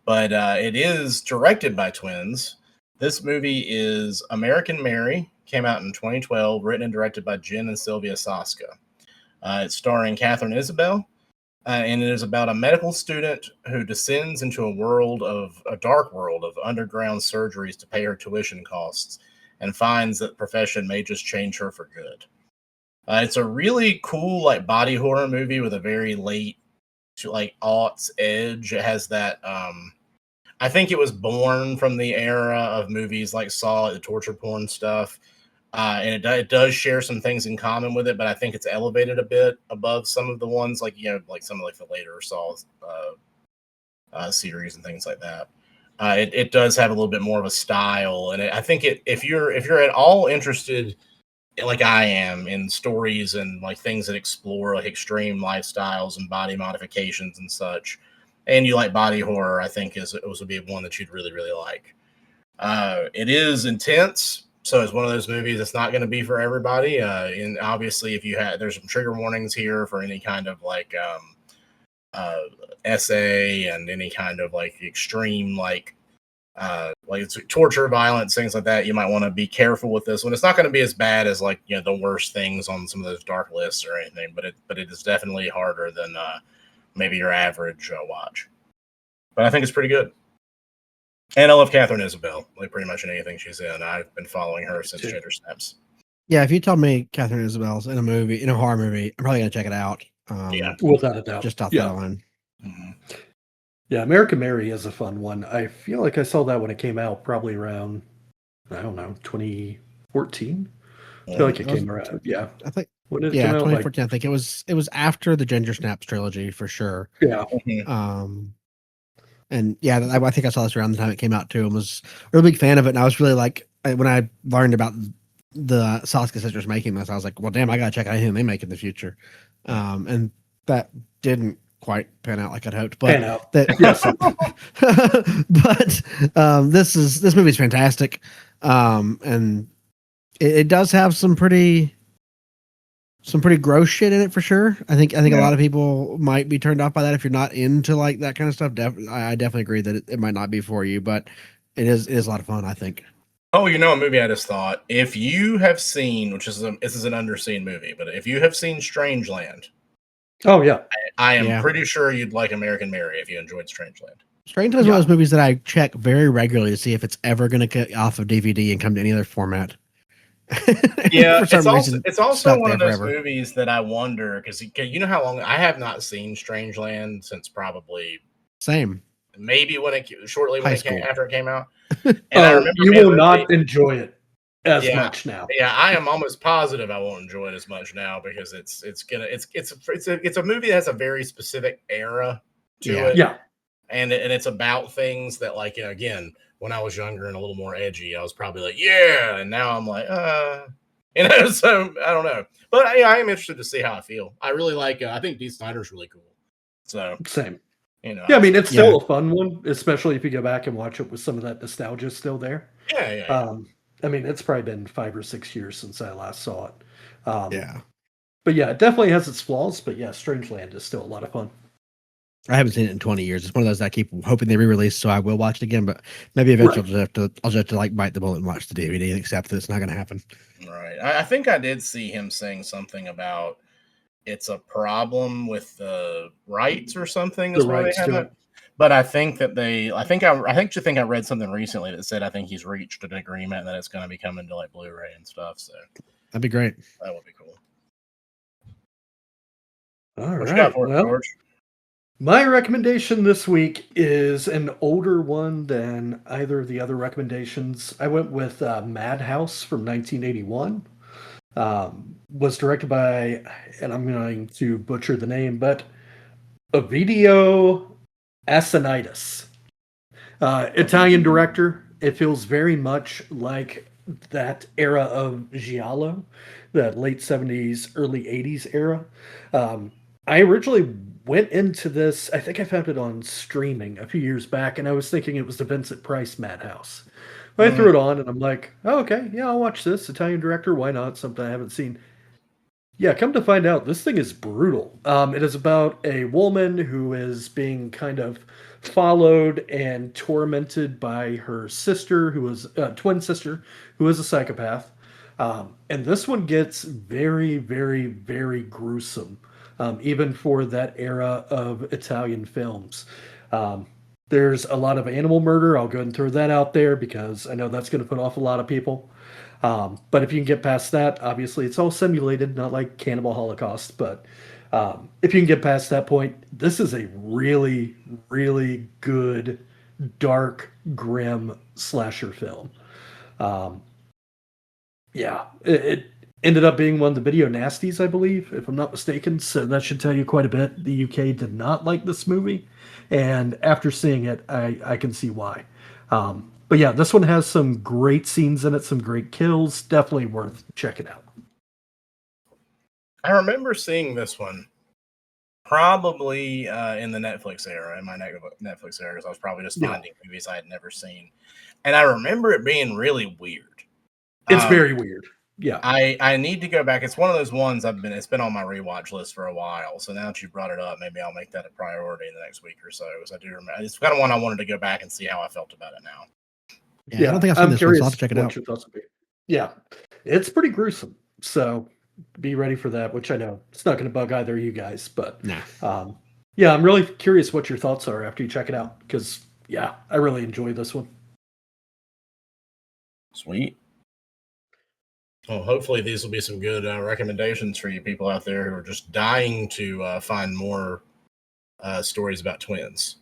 But it is directed by twins. This movie is American Mary, came out in 2012, written and directed by Jen and Sylvia Soska. It's starring Catherine Isabel, and it is about a medical student who descends into a dark world of underground surgeries to pay her tuition costs, and finds that the profession may just change her for good. It's a really cool, like, body horror movie with a very late, like, aughts edge. It has that, I think it was born from the era of movies like Saw, like the torture porn stuff. And it does share some things in common with it, but I think it's elevated a bit above some of the ones like some of like the later Saw series and things like that. It does have a little bit more of a style, and I think if you're at all interested, like I am, in stories and like things that explore like extreme lifestyles and body modifications and such, and you like body horror, I think it would be one that you'd really, really like. It is intense. So it's one of those movies that's not going to be for everybody. And obviously, there's some trigger warnings here for any kind of like essay and any kind of like extreme like like it's torture, violence, things like that. You might want to be careful with this one. It's not going to be as bad as like the worst things on some of those dark lists or anything, but it is definitely harder than maybe your average watch. But I think it's pretty good. And I love Catherine Isabel, like pretty much in anything she's in. I've been following her since Ginger Snaps. Yeah, if you told me Catherine Isabel's in a horror movie, I'm probably gonna check it out. Yeah, without a doubt. Just off that line. Mm-hmm. Yeah, American Mary is a fun one. I feel like I saw that when it came out, probably around, I don't know, 2014. I feel like it came around. Yeah, I think. When did it come out? 2014. I think it was after the Ginger Snaps trilogy for sure. Yeah. And yeah, I think I saw this around the time it came out too, and was a real big fan of it. And I was really like, when I learned about the Soska sisters making this, I was like, well, damn, I gotta check out anything they make in the future. And that didn't quite pan out like I'd hoped, but yes. But this movie's fantastic, and it does have some pretty gross shit in it for sure. I think a lot of people might be turned off by that if you're not into like that kind of stuff. I definitely agree that it might not be for you, but it is a lot of fun, I think. Oh, a movie I just thought, if you have seen, this is an underseen movie, but if you have seen Strangeland, oh yeah, I am pretty sure you'd like American Mary if you enjoyed Strangeland. Strangeland is one of those movies that I check very regularly to see if it's ever going to get off of DVD and come to any other format. Yeah, it's also one of those movies that I wonder, because you know how long I have not seen Strangeland since probably maybe shortly after it came out. And I remember you will not enjoy it as much now. Yeah, I am almost positive I won't enjoy it as much now because it's a movie that has a very specific era to it. Yeah, and it's about things that, like, again, when I was younger and a little more edgy, I was probably like, yeah, and now I'm like, so I don't know. But I am interested to see how I feel. I really like, I think Dee Snider's really cool. So, same. Yeah, I mean, it's still a fun one, especially if you go back and watch it with some of that nostalgia still there. Yeah. I mean, it's probably been 5 or 6 years since I last saw it. But yeah, it definitely has its flaws, but yeah, Strangeland is still a lot of fun. I haven't seen it in 20 years. It's one of those that I keep hoping they re-release, so I will watch it again. But maybe eventually I'll just have to like bite the bullet and watch the DVD and accept that it's not going to happen. Right. I think I did see him saying something about it's a problem with the rights or something. The rights to it. But I think that I read something recently that said I think he's reached an agreement that it's going to be coming to like Blu-ray and stuff. So that'd be great. That would be cool. All right. George? My recommendation this week is an older one than either of the other recommendations. I went with Madhouse from 1981. Was directed by, and I'm going to butcher the name, but Ovidio Assanitis. Italian director. It feels very much like that era of Giallo, that late 70s, early 80s era. I originally went into this, I think I found it on streaming a few years back, and I was thinking it was the Vincent Price Madhouse. But I threw it on, and I'm like, oh, okay, yeah, I'll watch this. Italian director, why not? Something I haven't seen. Yeah, come to find out, this thing is brutal. It is about a woman who is being kind of followed and tormented by her sister, who is a twin sister, who is a psychopath. And this one gets very, very, very gruesome. Even for that era of Italian films. There's a lot of animal murder. I'll go ahead and throw that out there because I know that's going to put off a lot of people. But if you can get past that, obviously it's all simulated, not like Cannibal Holocaust. But if you can get past that point, this is a really, really good, dark, grim slasher film. It ended up being one of the video nasties, I believe, if I'm not mistaken. So that should tell you quite a bit. The UK did not like this movie. And after seeing it, I can see why. But yeah, this one has some great scenes in it, some great kills. Definitely worth checking out. I remember seeing this one probably in the Netflix era, in my Netflix era, because I was probably just finding movies I had never seen. And I remember it being really weird. It's very weird. Yeah, I need to go back. It's one of those ones it's been on my rewatch list for a while. So now that you brought it up, maybe I'll make that a priority in the next week or so. Because I do remember it's kind of one I wanted to go back and see how I felt about it now. Yeah, I don't think I've seen this one, so I'll have to check it what out. your thoughts would be. Yeah, it's pretty gruesome, so be ready for that. Which I know it's not going to bug either of you guys, but Nah. yeah, I'm really curious what your thoughts are after you check it out because yeah, I really enjoy this one. Sweet. Well, hopefully these will be some good recommendations for you people out there who are just dying to find more stories about twins,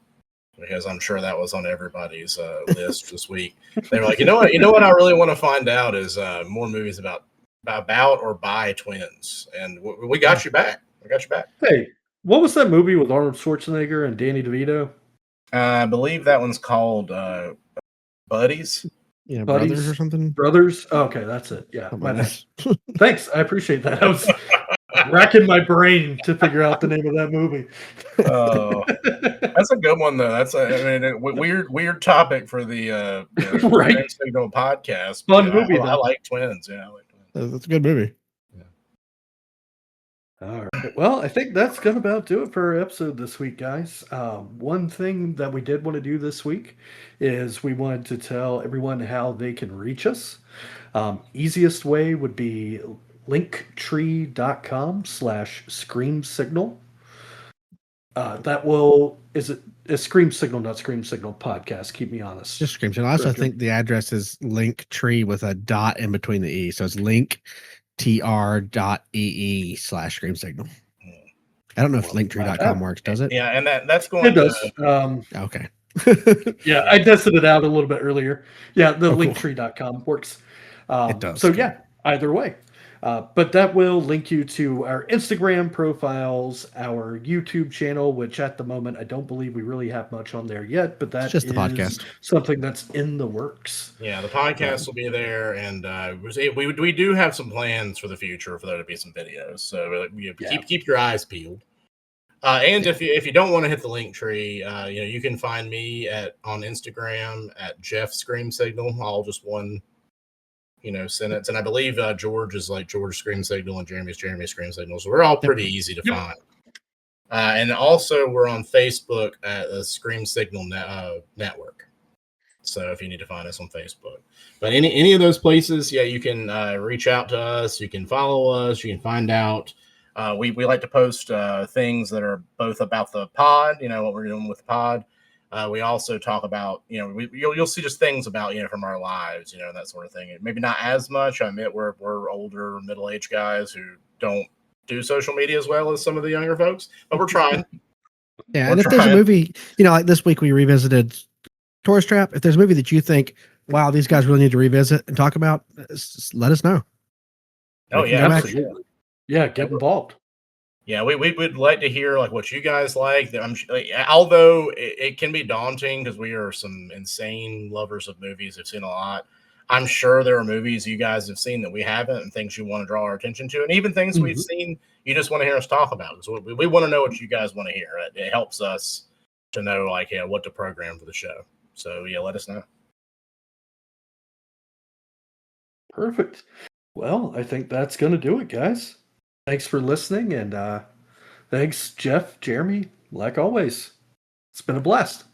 because I'm sure that was on everybody's list this week. They were like, you know what, I really want to find out is more movies about or by twins, and we got you back. We got you back. Hey, what was that movie with Arnold Schwarzenegger and Danny DeVito? I believe that one's called Buddies. Yeah, Buddies? Brothers or something. Brothers? Oh, okay, that's it. Yeah, Something my like bad. that. Thanks, I appreciate that. I was racking my brain to figure out the name of that movie. Oh, that's a good one though. That's weird topic for the Right. Signal podcast. Fun movie, I though. like twins. Yeah, I like twins. That's a good movie. All right. Well, I think that's going to about do it for our episode this week, guys. One thing that we did want to do this week is we wanted to tell everyone how they can reach us. Easiest way would be linktree.com/scream signal. It's Scream Signal, not Scream Signal podcast. Keep me honest. Just Scream Signal. I also think the address is Linktree with a dot in between the E. So it's linktr.ee/Scream Signal. I don't know if linktree.com works, does it? Yeah, and that's going it does. Okay. Yeah, I tested it out a little bit earlier. Yeah, the cool. linktree.com works. It does. So yeah, either way. But that will link you to our Instagram profiles, our YouTube channel, which at the moment I don't believe we really have much on there yet, but that's just the podcast. Something that's in the works. Yeah, the podcast will be there, and we do have some plans for the future for there to be some videos. So keep your eyes peeled. And if you don't want to hit the link tree, you can find me on Instagram at Jeff Scream Signal, all just one sentence. And I believe George is like George Scream Signal and Jeremy's Jeremy Scream Signal. So we're all pretty easy to find. And also we're on Facebook at the Scream Signal Network. So if you need to find us on Facebook, but any of those places, yeah, you can reach out to us. You can follow us. You can find out. We like to post things that are both about the pod, what we're doing with the pod. We also talk about, you'll see just things about, from our lives, that sort of thing. Maybe not as much. I admit we're older, middle-aged guys who don't do social media as well as some of the younger folks, but we're trying. Yeah, and if there's a movie, like this week we revisited Tourist Trap. If there's a movie that you think, wow, these guys really need to revisit and talk about, let us know. Oh, yeah, absolutely. Yeah, get involved. Yeah, we would like to hear what you guys like. Although it can be daunting because we are some insane lovers of movies. We've seen a lot. I'm sure there are movies you guys have seen that we haven't, and things you want to draw our attention to, and even things we've seen you just want to hear us talk about. So we want to know what you guys want to hear. It helps us to know what to program for the show. So yeah, let us know. Perfect. Well, I think that's going to do it, guys. Thanks for listening, and thanks, Jeff, Jeremy, like always. It's been a blast.